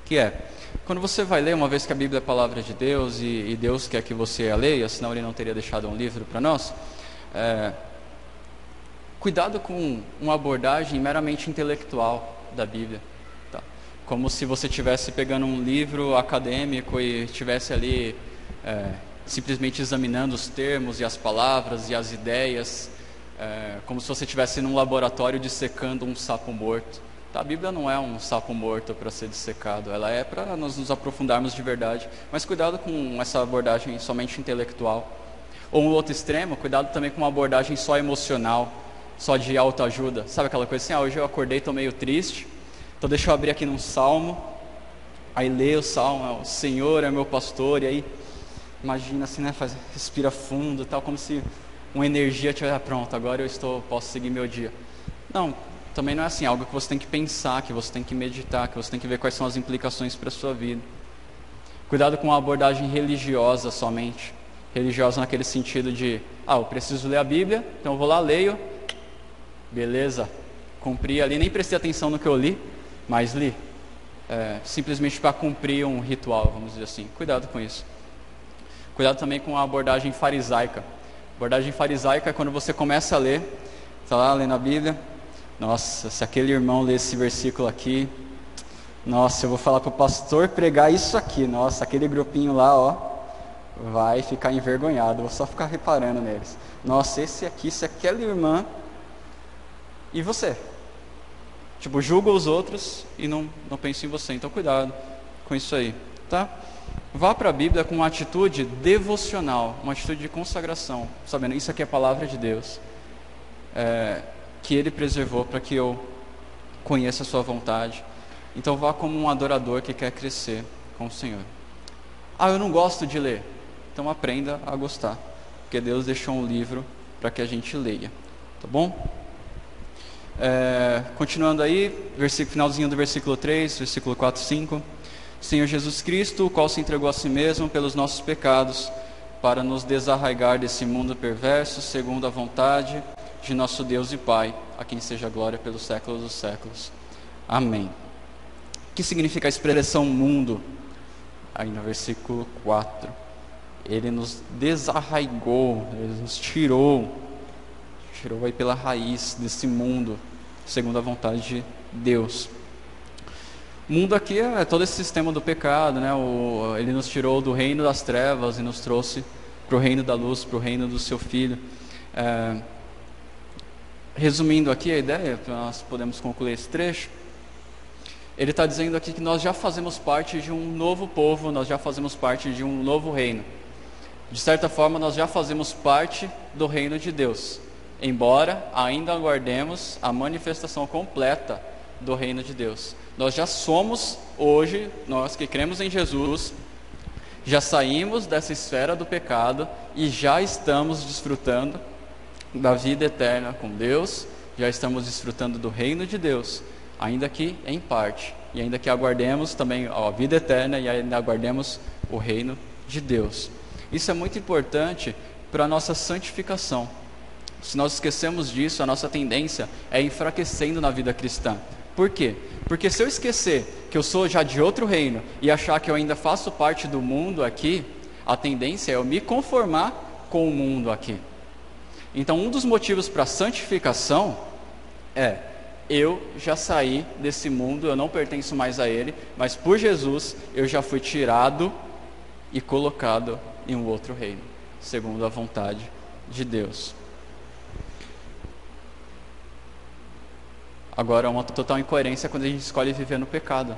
que é, quando você vai ler, uma vez que a Bíblia é a palavra de Deus e Deus quer que você a leia, senão ele não teria deixado um livro para nós, cuidado com uma abordagem meramente intelectual da Bíblia, tá? Como se você estivesse pegando um livro acadêmico e estivesse ali simplesmente examinando os termos e as palavras e as ideias, como se você estivesse num laboratório dissecando um sapo morto. Tá? A Bíblia não é um sapo morto para ser dissecado, ela é para nós nos aprofundarmos de verdade, mas cuidado com essa abordagem somente intelectual. Ou um outro extremo, cuidado também com uma abordagem só emocional, só de autoajuda. Sabe aquela coisa assim: hoje eu acordei e estou meio triste, então deixa eu abrir aqui num salmo, aí lê o salmo, o Senhor é meu pastor, e aí imagina assim, né, respira fundo, tal, como se uma energia tivesse, pronto, agora posso seguir meu dia. Não, também não é assim, algo que você tem que pensar, que você tem que meditar, que você tem que ver quais são as implicações para a sua vida. Cuidado com a abordagem religiosa somente, religiosa naquele sentido de, eu preciso ler a Bíblia, então eu vou lá, leio, beleza, cumpri ali, nem prestei atenção no que eu li, mas li, simplesmente para cumprir um ritual, vamos dizer assim. Cuidado com isso. Cuidado também com a abordagem farisaica. A abordagem farisaica é quando você começa a ler, está lá lendo a Bíblia, nossa, se aquele irmão ler esse versículo aqui, nossa, eu vou falar para o pastor pregar isso aqui, nossa, aquele grupinho lá, vai ficar envergonhado, vou só ficar reparando neles. Nossa, esse aqui, se aquela irmã... E você? Tipo, julga os outros e não pensa em você. Então cuidado com isso aí, tá? Vá para a Bíblia com uma atitude devocional, uma atitude de consagração, sabendo, isso aqui é a palavra de Deus, que Ele preservou para que eu conheça a sua vontade. Então vá como um adorador que quer crescer com o Senhor. Eu não gosto de ler. Então aprenda a gostar, porque Deus deixou um livro para que a gente leia, tá bom? Continuando aí, finalzinho do versículo 3, versículo 4 e 5. Senhor Jesus Cristo, o qual se entregou a si mesmo pelos nossos pecados, para nos desarraigar desse mundo perverso, segundo a vontade de nosso Deus e Pai, a quem seja a glória pelos séculos dos séculos. Amém. O que significa a expressão mundo? Aí no versículo 4. Ele nos desarraigou, ele nos tirou aí pela raiz desse mundo, segundo a vontade de Deus. O mundo aqui é todo esse sistema do pecado, né? Ele nos tirou do reino das trevas e nos trouxe para o reino da luz, para o reino do seu Filho. Resumindo aqui a ideia, nós podemos concluir esse trecho. Ele está dizendo aqui que nós já fazemos parte de um novo povo, nós já fazemos parte de um novo reino. De certa forma, nós já fazemos parte do reino de Deus, embora ainda aguardemos a manifestação completa do reino de Deus. Nós já somos hoje, nós que cremos em Jesus, já saímos dessa esfera do pecado e já estamos desfrutando da vida eterna com Deus, já estamos desfrutando do reino de Deus, ainda que em parte, e ainda que aguardemos também a vida eterna e ainda aguardemos o reino de Deus. Isso é muito importante para a nossa santificação. Se nós esquecemos disso, a nossa tendência é enfraquecendo na vida cristã. Por quê? Porque se eu esquecer que eu sou já de outro reino e achar que eu ainda faço parte do mundo aqui, a tendência é eu me conformar com o mundo aqui. Então, um dos motivos para a santificação é: eu já saí desse mundo, eu não pertenço mais a ele, mas por Jesus eu já fui tirado e colocado em um outro reino, segundo a vontade de Deus. Agora, é uma total incoerência quando a gente escolhe viver no pecado.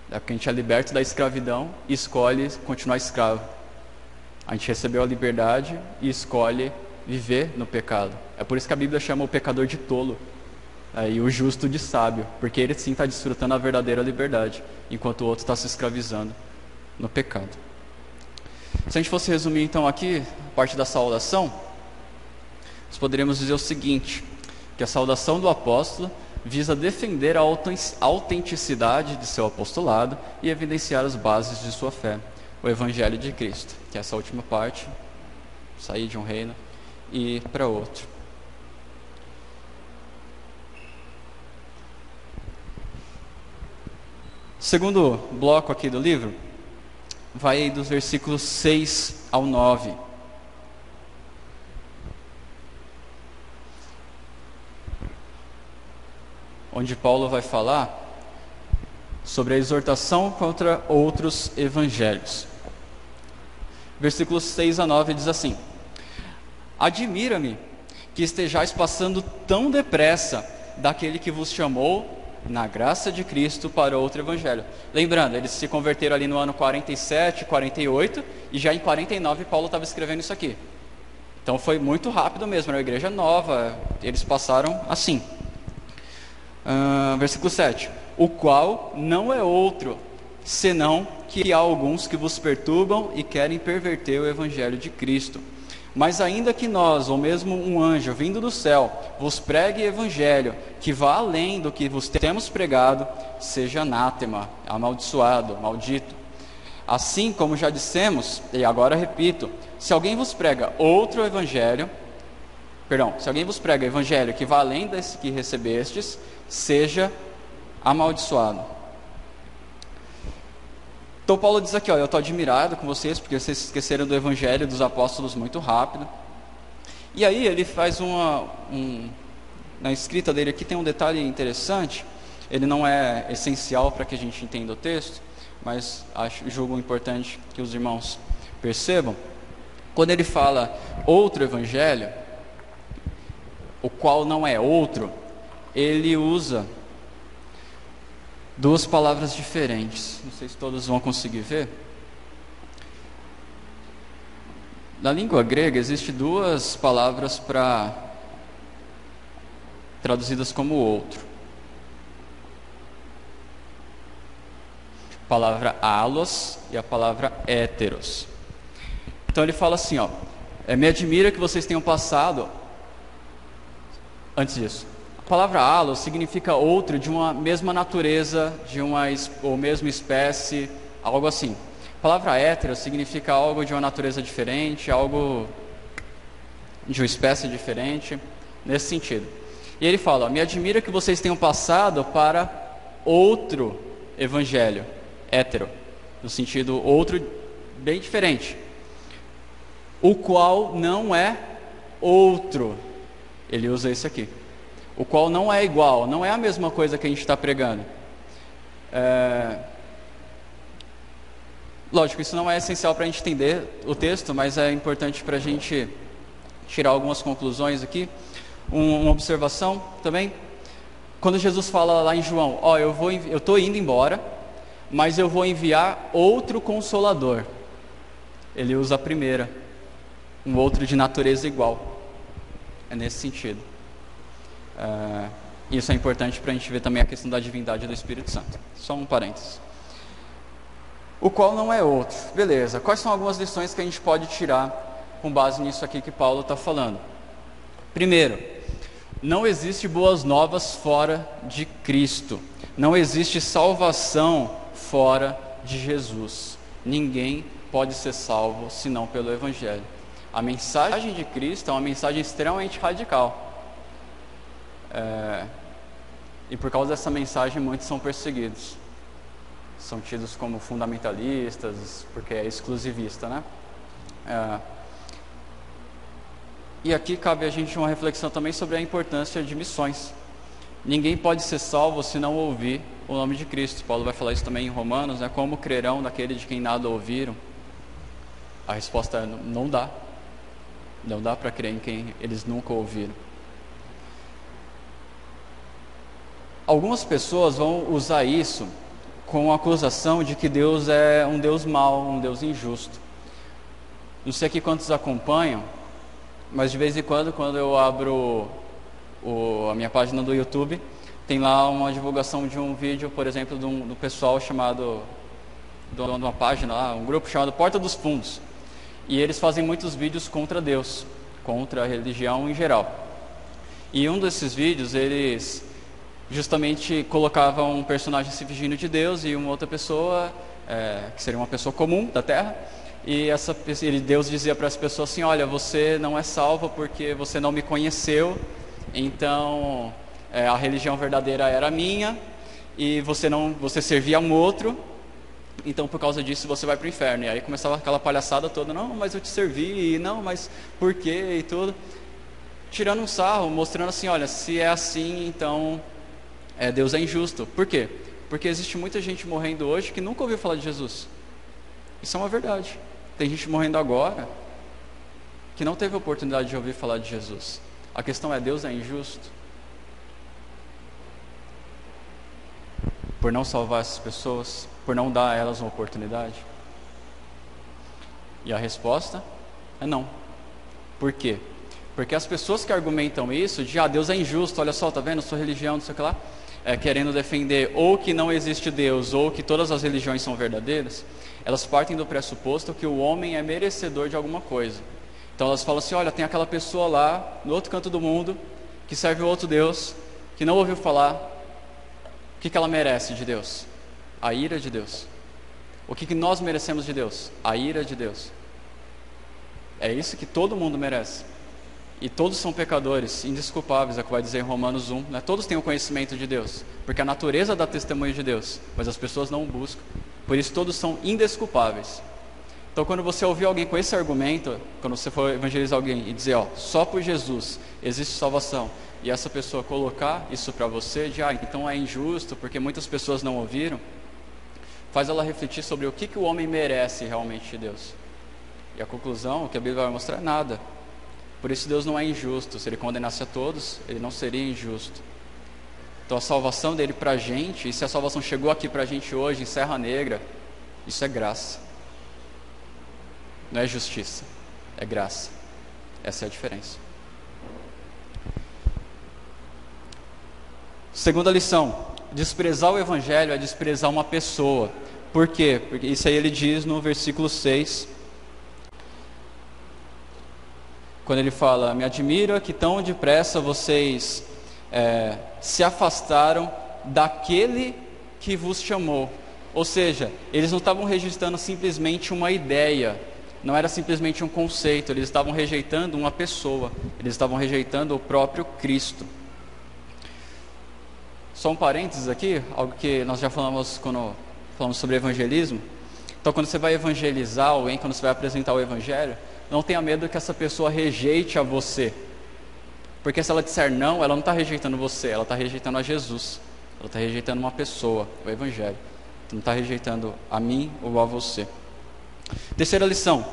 É porque a gente é liberto da escravidão e escolhe continuar escravo. A gente recebeu a liberdade e escolhe viver no pecado. É por isso que a Bíblia chama o pecador de tolo, e o justo de sábio, porque ele sim está desfrutando a verdadeira liberdade, enquanto o outro está se escravizando no pecado. Se a gente fosse resumir então aqui a parte da saudação, nós poderíamos dizer o seguinte: que a saudação do apóstolo visa defender a autenticidade de seu apostolado e evidenciar as bases de sua fé, o Evangelho de Cristo, que é essa última parte, sair de um reino e ir para outro. Segundo bloco aqui do livro, vai aí dos versículos 6 ao 9. Onde Paulo vai falar sobre a exortação contra outros evangelhos. Versículos 6 a 9 diz assim: Admira-me que estejais passando tão depressa daquele que vos chamou na graça de Cristo para outro evangelho. Lembrando, eles se converteram ali no ano 47, 48, e já em 49 Paulo estava escrevendo isso aqui. Então foi muito rápido mesmo, era uma igreja nova, eles passaram assim. Versículo 7: O qual não é outro, senão que há alguns que vos perturbam e querem perverter o evangelho de Cristo. Mas ainda que nós, ou mesmo um anjo vindo do céu, vos pregue evangelho que vá além do que vos temos pregado, seja anátema, amaldiçoado, maldito. Assim como já dissemos, e agora repito, se alguém vos prega evangelho que vá além desse que recebestes, seja amaldiçoado. Então Paulo diz aqui, eu estou admirado com vocês, porque vocês esqueceram do evangelho dos apóstolos muito rápido. E aí ele faz na escrita dele aqui tem um detalhe interessante. Ele não é essencial para que a gente entenda o texto, mas julgo importante que os irmãos percebam. Quando ele fala outro evangelho, o qual não é outro, ele usa duas palavras diferentes. Não sei se todos vão conseguir ver. Na língua grega existem duas palavras traduzidas como outro. A palavra allos e a palavra héteros. Então ele fala assim, me admira que vocês tenham passado, antes disso, A palavra halo significa outro de uma mesma natureza, ou mesma espécie, algo assim. A palavra hétero significa algo de uma natureza diferente, algo de uma espécie diferente, nesse sentido. E ele fala: me admira que vocês tenham passado para outro evangelho, hétero, no sentido outro, bem diferente, o qual não é outro. Ele usa isso aqui. O qual não é igual, não é a mesma coisa que a gente está pregando. Lógico, isso não é essencial para a gente entender o texto, mas é importante para a gente tirar algumas conclusões aqui. Uma observação também. Quando Jesus fala lá em João: eu estou indo embora, mas eu vou enviar outro Consolador. Ele usa a primeira, um outro de natureza igual. É nesse sentido. Isso é importante para a gente ver também a questão da divindade do Espírito Santo. Só um parênteses. O qual não é outro. Beleza. Quais são algumas lições que a gente pode tirar com base nisso aqui que Paulo está falando? Primeiro, não existe boas novas fora de Cristo. Não existe salvação fora de Jesus. Ninguém pode ser salvo senão pelo Evangelho. A mensagem de Cristo é uma mensagem extremamente radical. E por causa dessa mensagem muitos são perseguidos. São tidos como fundamentalistas, porque é exclusivista, né? E aqui cabe a gente uma reflexão também sobre a importância de missões. Ninguém pode ser salvo se não ouvir o nome de Cristo. Paulo vai falar isso também em Romanos, né? Como crerão daquele de quem nada ouviram? A resposta é: não dá. Não dá para crer em quem eles nunca ouviram. Algumas pessoas vão usar isso com a acusação de que Deus é um Deus mau, um Deus injusto. Não sei aqui quantos acompanham, mas de vez em quando eu abro a minha página do YouTube, tem lá uma divulgação de um vídeo, por exemplo, do pessoal chamado, de uma página lá, um grupo chamado Porta dos Fundos. E eles fazem muitos vídeos contra Deus, contra a religião em geral. E um desses vídeos, eles justamente colocavam um personagem se fingindo de Deus e uma outra pessoa, que seria uma pessoa comum da Terra, e Deus dizia para essa pessoa assim: olha, você não é salvo porque você não me conheceu, então a religião verdadeira era minha e você servia a um outro, então por causa disso você vai para o inferno. E aí começava aquela palhaçada toda: não, mas eu te servi, não, mas por quê e tudo, tirando um sarro, mostrando assim: olha, se é assim, então Deus é injusto. Por quê? Porque existe muita gente morrendo hoje que nunca ouviu falar de Jesus. Isso é uma verdade. Tem gente morrendo agora que não teve a oportunidade de ouvir falar de Jesus. A questão é: Deus é injusto por não salvar essas pessoas, por não dar a elas uma oportunidade? E a resposta é não. Por quê? Porque as pessoas que argumentam isso, de Deus é injusto, olha só, tá vendo, sua religião, não sei o que lá, querendo defender ou que não existe Deus, ou que todas as religiões são verdadeiras, elas partem do pressuposto que o homem é merecedor de alguma coisa. Então elas falam assim: olha, tem aquela pessoa lá, no outro canto do mundo, que serve o outro Deus, que não ouviu falar. O que ela merece de Deus? A ira de Deus. O que nós merecemos de Deus? A ira de Deus. É isso que todo mundo merece. E todos são pecadores, indesculpáveis, é o que vai dizer em Romanos 1, né? Todos têm o conhecimento de Deus, porque a natureza dá testemunho de Deus, mas as pessoas não o buscam. Por isso todos são indesculpáveis. Então quando você ouvir alguém com esse argumento, quando você for evangelizar alguém e dizer: só por Jesus existe salvação, e essa pessoa colocar isso para você, de então é injusto porque muitas pessoas não ouviram, faz ela refletir sobre o que o homem merece realmente de Deus. E a conclusão, o que a Bíblia vai mostrar, é nada. Por isso Deus não é injusto. Se Ele condenasse a todos, Ele não seria injusto. Então a salvação dele para a gente, e se a salvação chegou aqui para a gente hoje em Serra Negra, isso é graça. Não é justiça, é graça. Essa é a diferença. Segunda lição: desprezar o Evangelho é desprezar uma pessoa. Por quê? Porque isso aí ele diz no versículo 6, quando ele fala: me admira que tão depressa vocês se afastaram daquele que vos chamou. Ou seja, eles não estavam registrando simplesmente uma ideia, não era simplesmente um conceito, eles estavam rejeitando uma pessoa, eles estavam rejeitando o próprio Cristo. Só um parênteses aqui, algo que nós já falamos quando falamos sobre evangelismo. Então, quando você vai evangelizar alguém, quando você vai apresentar o evangelho, não tenha medo que essa pessoa rejeite a você. Porque se ela disser não, ela não está rejeitando você, ela está rejeitando a Jesus. Ela está rejeitando uma pessoa, o evangelho. Não está rejeitando a mim ou a você. Terceira lição: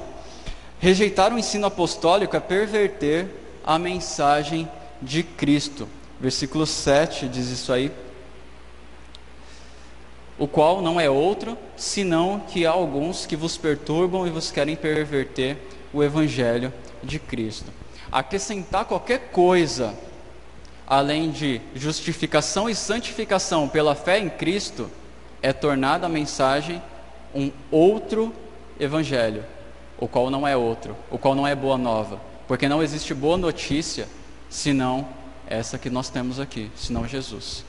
rejeitar o ensino apostólico é perverter a mensagem de Cristo. Versículo 7 diz isso aí: o qual não é outro, senão que há alguns que vos perturbam e vos querem perverter o evangelho de Cristo. Acrescentar qualquer coisa além de justificação e santificação pela fé em Cristo é tornar a mensagem um outro evangelho, o qual não é outro, o qual não é boa nova, porque não existe boa notícia senão essa que nós temos aqui, senão Jesus.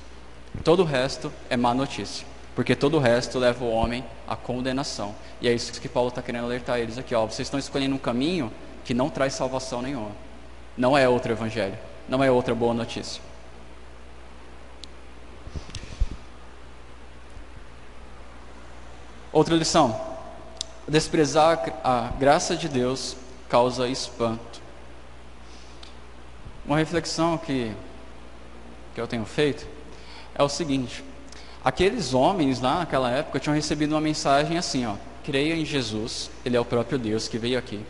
Todo o resto é má notícia, porque todo o resto leva o homem à condenação. E é isso que Paulo está querendo alertar eles aqui, ó. Vocês estão escolhendo um caminho que não traz salvação nenhuma. Não é outro evangelho, não é outra boa notícia. Outra lição: desprezar a graça de Deus causa espanto. Uma reflexão que eu tenho feito é o seguinte: aqueles homens lá naquela época tinham recebido uma mensagem assim, ó: creia em Jesus, Ele é o próprio Deus que veio aqui,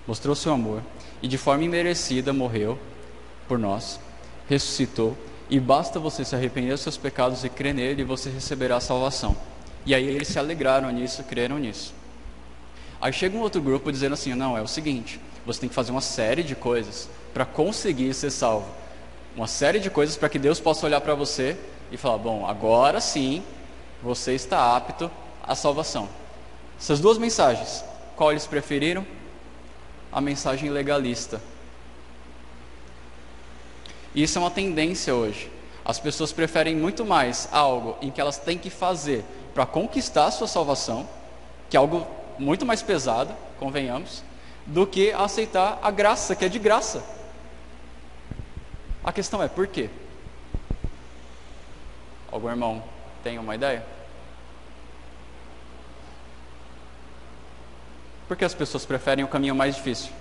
mostrou seu amor e de forma imerecida morreu por nós, ressuscitou, e basta você se arrepender dos seus pecados e crer nele e você receberá a salvação. E aí eles se alegraram nisso, creram nisso. Aí chega um outro grupo dizendo assim: não, é o seguinte, você tem que fazer uma série de coisas para conseguir ser salvo, uma série de coisas para que Deus possa olhar para você e falar: bom, agora sim você está apto à salvação. Essas duas mensagens, qual eles preferiram? A mensagem legalista. E isso é uma tendência hoje. As pessoas preferem muito mais algo em que elas têm que fazer para conquistar a sua salvação, que é algo muito mais pesado, convenhamos, do que aceitar a graça, que é de graça. A questão é, por quê? Algum irmão tem uma ideia? Por que as pessoas preferem o caminho mais difícil?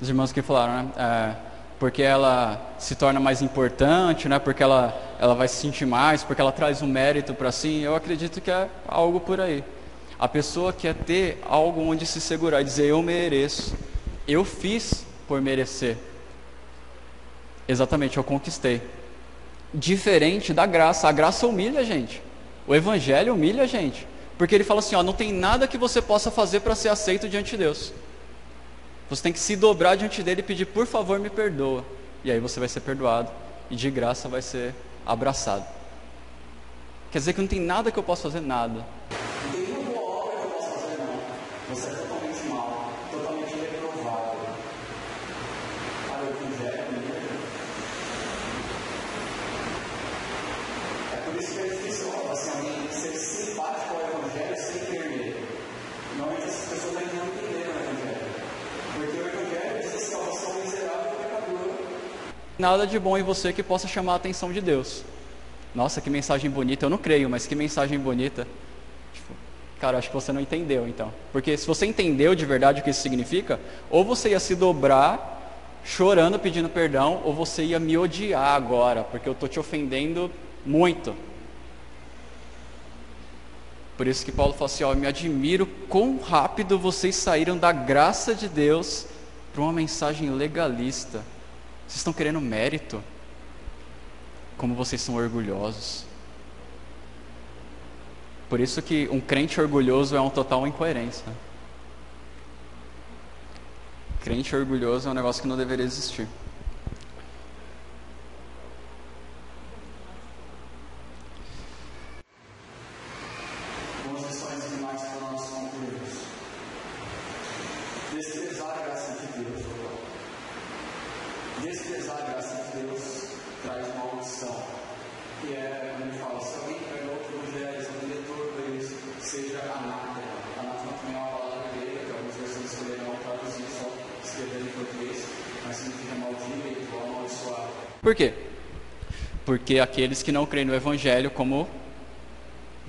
Os irmãos que falaram, né? Porque ela se torna mais importante, né? Porque ela vai se sentir mais, porque ela traz um mérito para si. Eu acredito que é algo por aí. A pessoa quer ter algo onde se segurar e dizer: eu mereço, eu fiz por merecer. Exatamente, eu conquistei. Diferente da graça. A graça humilha a gente. O evangelho humilha a gente. Porque ele fala assim, ó: não tem nada que você possa fazer para ser aceito diante de Deus. Você tem que se dobrar diante dele e pedir: por favor, me perdoa. E aí você vai ser perdoado e de graça vai ser abraçado. Quer dizer que não tem nada que eu possa fazer, nada. Não tem nenhuma boa obra que eu possa fazer, não. Você é totalmente mal, totalmente reprovável. Olha o evangelho. É por isso que é difícil, assim, alguém ser simpático ao evangelho sem crer nele. Normalmente essas pessoas não entenderam o evangelho. Porque o evangelho diz a salvação miserável e pecadora. Nada de bom em você que possa chamar a atenção de Deus. Nossa, que mensagem bonita. Eu não creio, mas que mensagem bonita. Tipo, cara, acho que você não entendeu então. Porque se você entendeu de verdade o que isso significa, ou você ia se dobrar chorando, pedindo perdão, ou você ia me odiar agora, porque eu estou te ofendendo muito. Por isso que Paulo fala assim, ó: eu me admiro quão rápido vocês saíram da graça de Deus para uma mensagem legalista. Vocês estão querendo mérito? Como vocês são orgulhosos. Por isso que um crente orgulhoso é um total incoerência. Crente orgulhoso é um negócio que não deveria existir. Por quê? Porque aqueles que não creem no Evangelho, como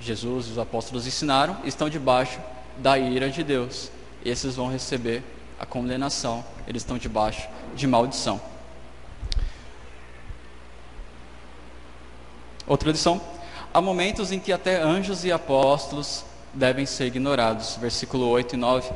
Jesus e os apóstolos ensinaram, estão debaixo da ira de Deus. Esses vão receber a condenação, eles estão debaixo de maldição. Outra lição: há momentos em que até anjos e apóstolos devem ser ignorados. Versículo 8 e 9.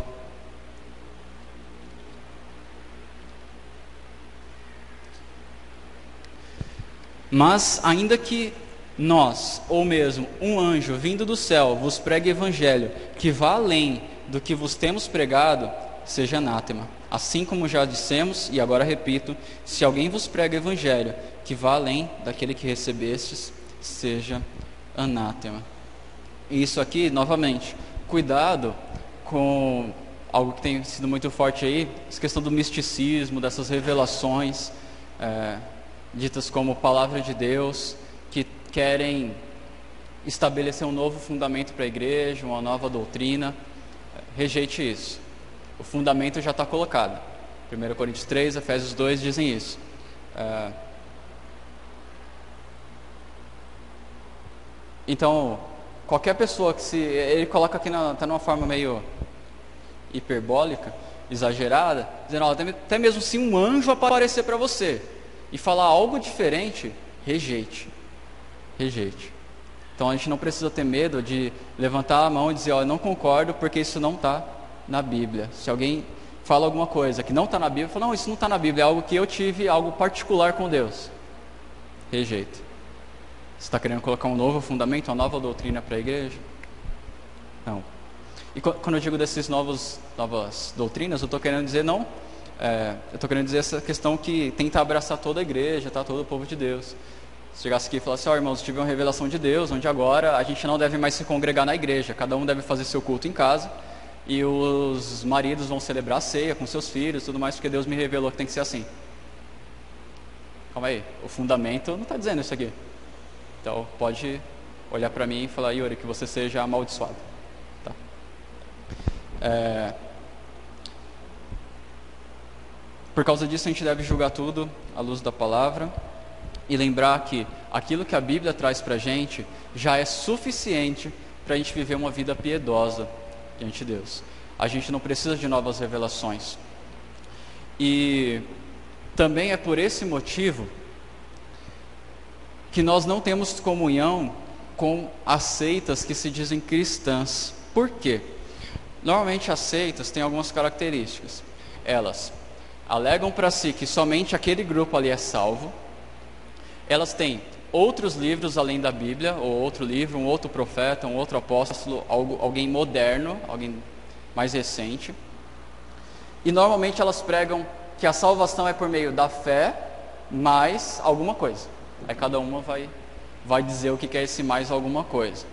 Mas ainda que nós, ou mesmo um anjo vindo do céu, vos pregue evangelho que vá além do que vos temos pregado, seja anátema. Assim como já dissemos, e agora repito, se alguém vos prega evangelho que vá além daquele que recebestes, seja anátema. E isso aqui, novamente, cuidado com algo que tem sido muito forte aí, essa questão do misticismo, dessas revelações, ditas como palavra de Deus, que querem estabelecer um novo fundamento para a igreja, uma nova doutrina. Rejeite isso. O fundamento já está colocado. 1 Coríntios 3, Efésios 2 dizem isso. Então, qualquer pessoa que ele coloca aqui até numa forma meio hiperbólica, exagerada, dizendo, até mesmo se um anjo aparecer para você e falar algo diferente, rejeite. Então a gente não precisa ter medo de levantar a mão e dizer, eu não concordo porque isso não está na Bíblia. Se alguém fala alguma coisa que não está na Bíblia, fala, não, isso não está na Bíblia, é algo que eu tive, algo particular com Deus. Rejeita. Você está querendo colocar um novo fundamento, uma nova doutrina para a igreja? Não. E quando eu digo dessas novas doutrinas, eu estou querendo dizer não. Eu estou querendo dizer essa questão que tenta abraçar toda a igreja, tá? Todo o povo de Deus. Se chegasse aqui e falasse, irmãos, tive uma revelação de Deus, onde agora a gente não deve mais se congregar na igreja, cada um deve fazer seu culto em casa, e os maridos vão celebrar a ceia com seus filhos, tudo mais, porque Deus me revelou que tem que ser assim. Calma aí, o fundamento não está dizendo isso aqui. Então pode olhar para mim e falar, Yuri, que você seja amaldiçoado. Tá? Por causa disso a gente deve julgar tudo à luz da palavra e lembrar que aquilo que a Bíblia traz para a gente já é suficiente para a gente viver uma vida piedosa diante de Deus. A gente não precisa de novas revelações. E também é por esse motivo que nós não temos comunhão com as seitas que se dizem cristãs. Por quê? Normalmente as seitas têm algumas características. Elas alegam para si que somente aquele grupo ali é salvo. Elas têm outros livros além da Bíblia, ou outro livro, um outro profeta, um outro apóstolo, alguém moderno, alguém mais recente. E normalmente elas pregam que a salvação é por meio da fé, mais alguma coisa. Aí cada uma vai dizer o que é esse mais alguma coisa.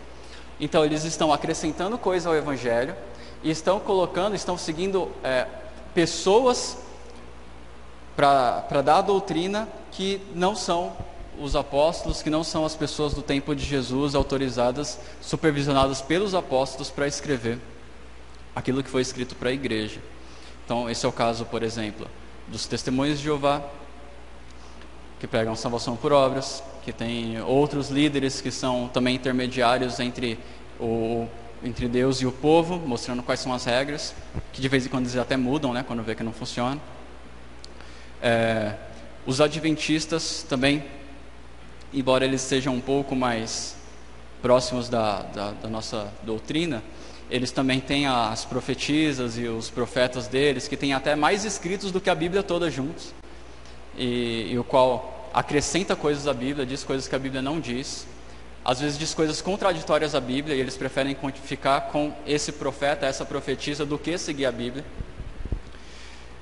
Então eles estão acrescentando coisa ao Evangelho e estão seguindo pessoas para dar a doutrina que não são os apóstolos, que não são as pessoas do tempo de Jesus autorizadas, supervisionadas pelos apóstolos para escrever aquilo que foi escrito para a igreja. Então esse é o caso, por exemplo, dos Testemunhos de Jeová, que pregam salvação por obras, que tem outros líderes que são também intermediários entre Deus e o povo, mostrando quais são as regras, que de vez em quando eles até mudam, né, quando vê que não funciona. Os adventistas também, embora eles sejam um pouco mais próximos da nossa doutrina, eles também têm as profetisas e os profetas deles, que têm até mais escritos do que a Bíblia toda juntos, e o qual acrescenta coisas à Bíblia, diz coisas que a Bíblia não diz, às vezes diz coisas contraditórias à Bíblia, e eles preferem ficar com esse profeta, essa profetisa, do que seguir a Bíblia.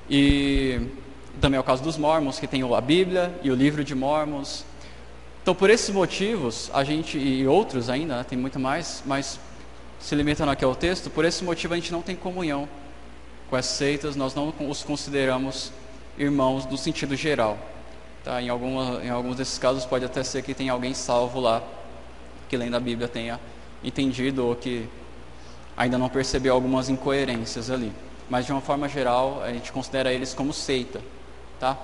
E também é o caso dos Mormons, que tem a Bíblia e o livro de Mormons. Então, por esses motivos, a gente, e outros ainda, né, tem muito mais, mas se limitando aqui ao texto, por esse motivo a gente não tem comunhão com as seitas, nós não os consideramos irmãos no sentido geral. Tá? Em alguns desses casos pode até ser que tenha alguém salvo lá, que lendo a Bíblia tenha entendido ou que ainda não percebeu algumas incoerências ali. Mas de uma forma geral, a gente considera eles como seita. Tá?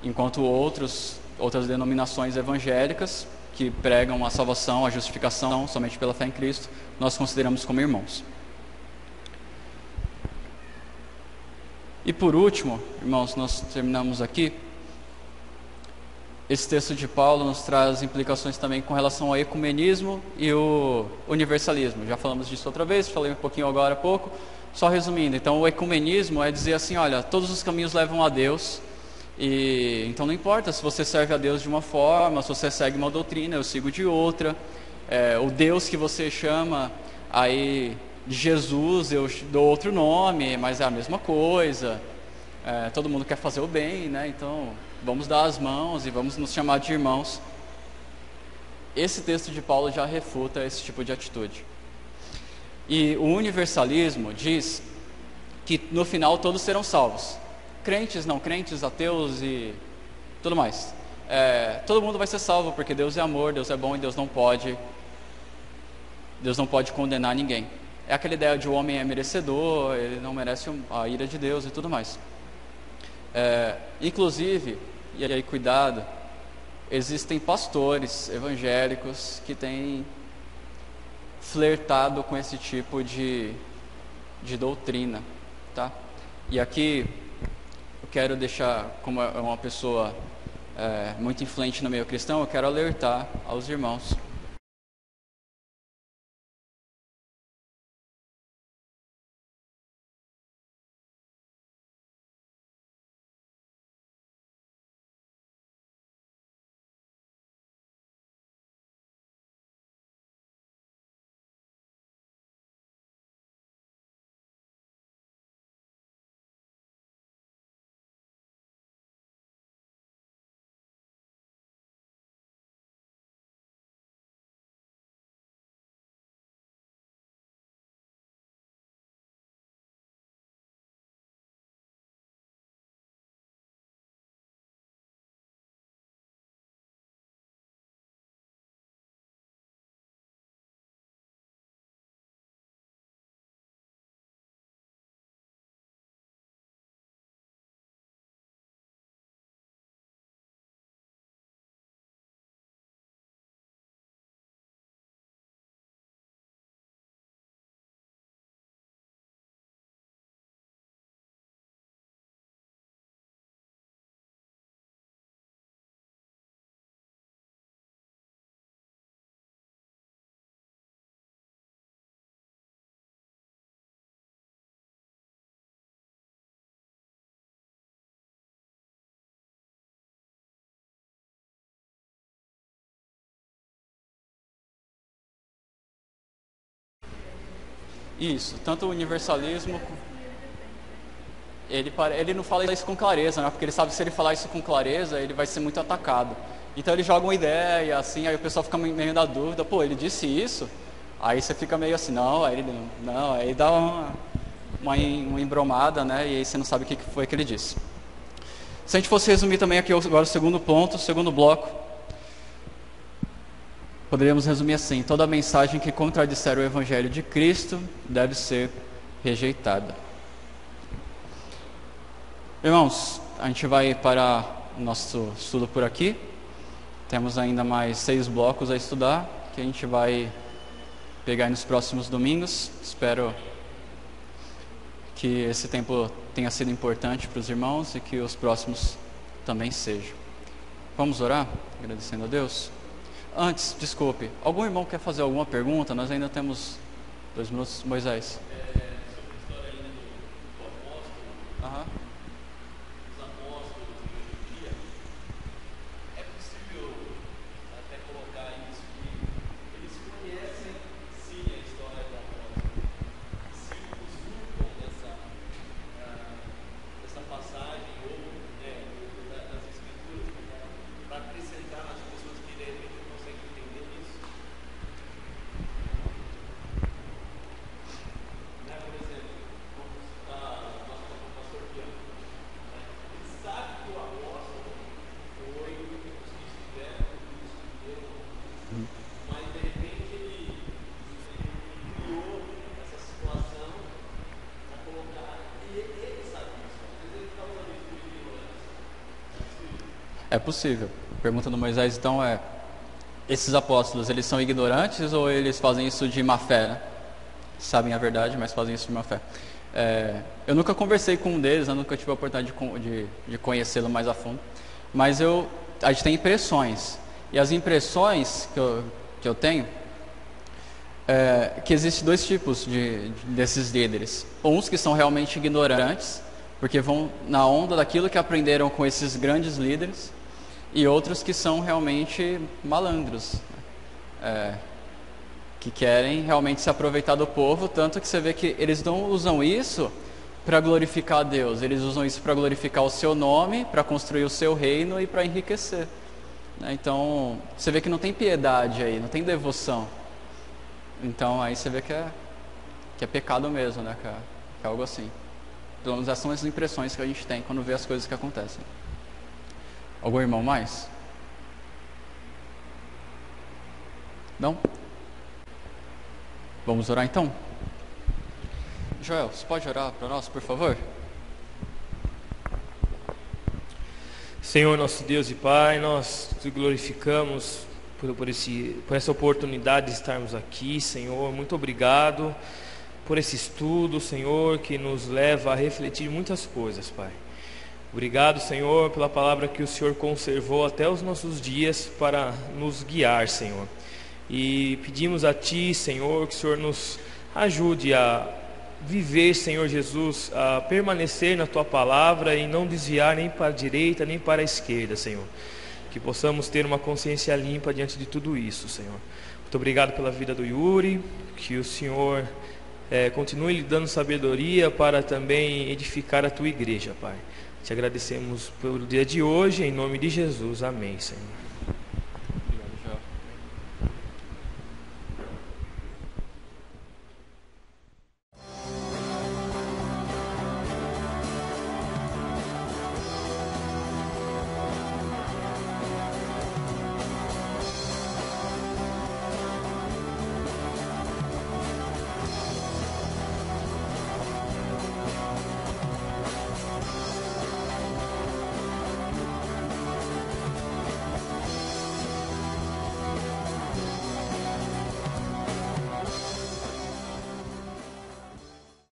enquanto outras denominações evangélicas que pregam a salvação, a justificação somente pela fé em Cristo, nós consideramos como irmãos. E por último, irmãos, nós terminamos aqui. Esse texto de Paulo nos traz implicações também com relação ao ecumenismo e o universalismo. Já falamos disso outra vez, falei um pouquinho agora há pouco. Só resumindo, então o ecumenismo é dizer assim, olha, todos os caminhos levam a Deus, e então não importa se você serve a Deus de uma forma, se você segue uma doutrina, eu sigo de outra. O Deus que você chama aí de Jesus, eu dou outro nome, mas é a mesma coisa. Todo mundo quer fazer o bem, né? Então vamos dar as mãos e vamos nos chamar de irmãos. Esse texto de Paulo já refuta esse tipo de atitude. E o universalismo diz que no final todos serão salvos. Crentes, não crentes, ateus e tudo mais. Todo mundo vai ser salvo porque Deus é amor, Deus é bom e Deus não pode condenar ninguém. É aquela ideia de o homem é merecedor, ele não merece a ira de Deus e tudo mais. Inclusive, e aí cuidado, existem pastores evangélicos que têm flertado com esse tipo de doutrina, tá? E aqui eu quero deixar, como é uma pessoa muito influente no meio cristão, eu quero alertar aos irmãos. Isso, tanto o universalismo, ele não fala isso com clareza, né? Porque ele sabe que se ele falar isso com clareza, ele vai ser muito atacado. Então ele joga uma ideia, assim, aí o pessoal fica meio na dúvida, pô, ele disse isso? Aí você fica meio assim, aí dá uma embromada, né? E aí você não sabe o que foi que ele disse. Se a gente fosse resumir também aqui agora o segundo ponto, o segundo bloco, poderíamos resumir assim: toda mensagem que contradisser o Evangelho de Cristo deve ser rejeitada. Irmãos, a gente vai parar o nosso estudo por aqui. Temos ainda mais 6 blocos a estudar, que a gente vai pegar nos próximos domingos. Espero que esse tempo tenha sido importante para os irmãos e que os próximos também sejam. Vamos orar, agradecendo a Deus? Antes, desculpe, algum irmão quer fazer alguma pergunta? Nós ainda temos 2 minutos. Moisés. Sobre a história ainda do apóstolo, os apóstolos de hoje em dia, é possível até colocar isso que eles conhecem sim a história do apóstolo, se usurpam dessa passagem ou das escrituras para acrescentar nas pessoas que de repente não conseguem entender isso. Por exemplo, vamos citar o nosso pastor Piano. É possível. A pergunta do Moisés, então, é: esses apóstolos, eles são ignorantes ou eles fazem isso de má fé, né? Sabem a verdade, mas fazem isso de má fé. Eu nunca conversei com um deles, eu nunca tive a oportunidade de conhecê-lo mais a fundo, mas a gente tem impressões, e as impressões que eu tenho que existem dois tipos desses líderes. Uns que são realmente ignorantes, porque vão na onda daquilo que aprenderam com esses grandes líderes, e outros que são realmente malandros, que querem realmente se aproveitar do povo, tanto que você vê que eles não usam isso para glorificar a Deus, eles usam isso para glorificar o seu nome, para construir o seu reino e para enriquecer, né? Então, você vê que não tem piedade aí, não tem devoção. Então, aí você vê que é pecado mesmo, né? Que é algo assim. Pelo menos essas são as impressões que a gente tem quando vê as coisas que acontecem. Algum irmão mais? Não? Vamos orar então? Joel, você pode orar para nós, por favor? Senhor, nosso Deus e Pai, nós te glorificamos por essa oportunidade de estarmos aqui, Senhor. Muito obrigado por esse estudo, Senhor, que nos leva a refletir muitas coisas, Pai. Obrigado, Senhor, pela palavra que o Senhor conservou até os nossos dias para nos guiar, Senhor. E pedimos a Ti, Senhor, que o Senhor nos ajude a viver, Senhor Jesus, a permanecer na Tua palavra e não desviar nem para a direita nem para a esquerda, Senhor. Que possamos ter uma consciência limpa diante de tudo isso, Senhor. Muito obrigado pela vida do Yuri, que o Senhor continue lhe dando sabedoria para também edificar a Tua igreja, Pai. Te agradecemos pelo dia de hoje, em nome de Jesus. Amém, Senhor.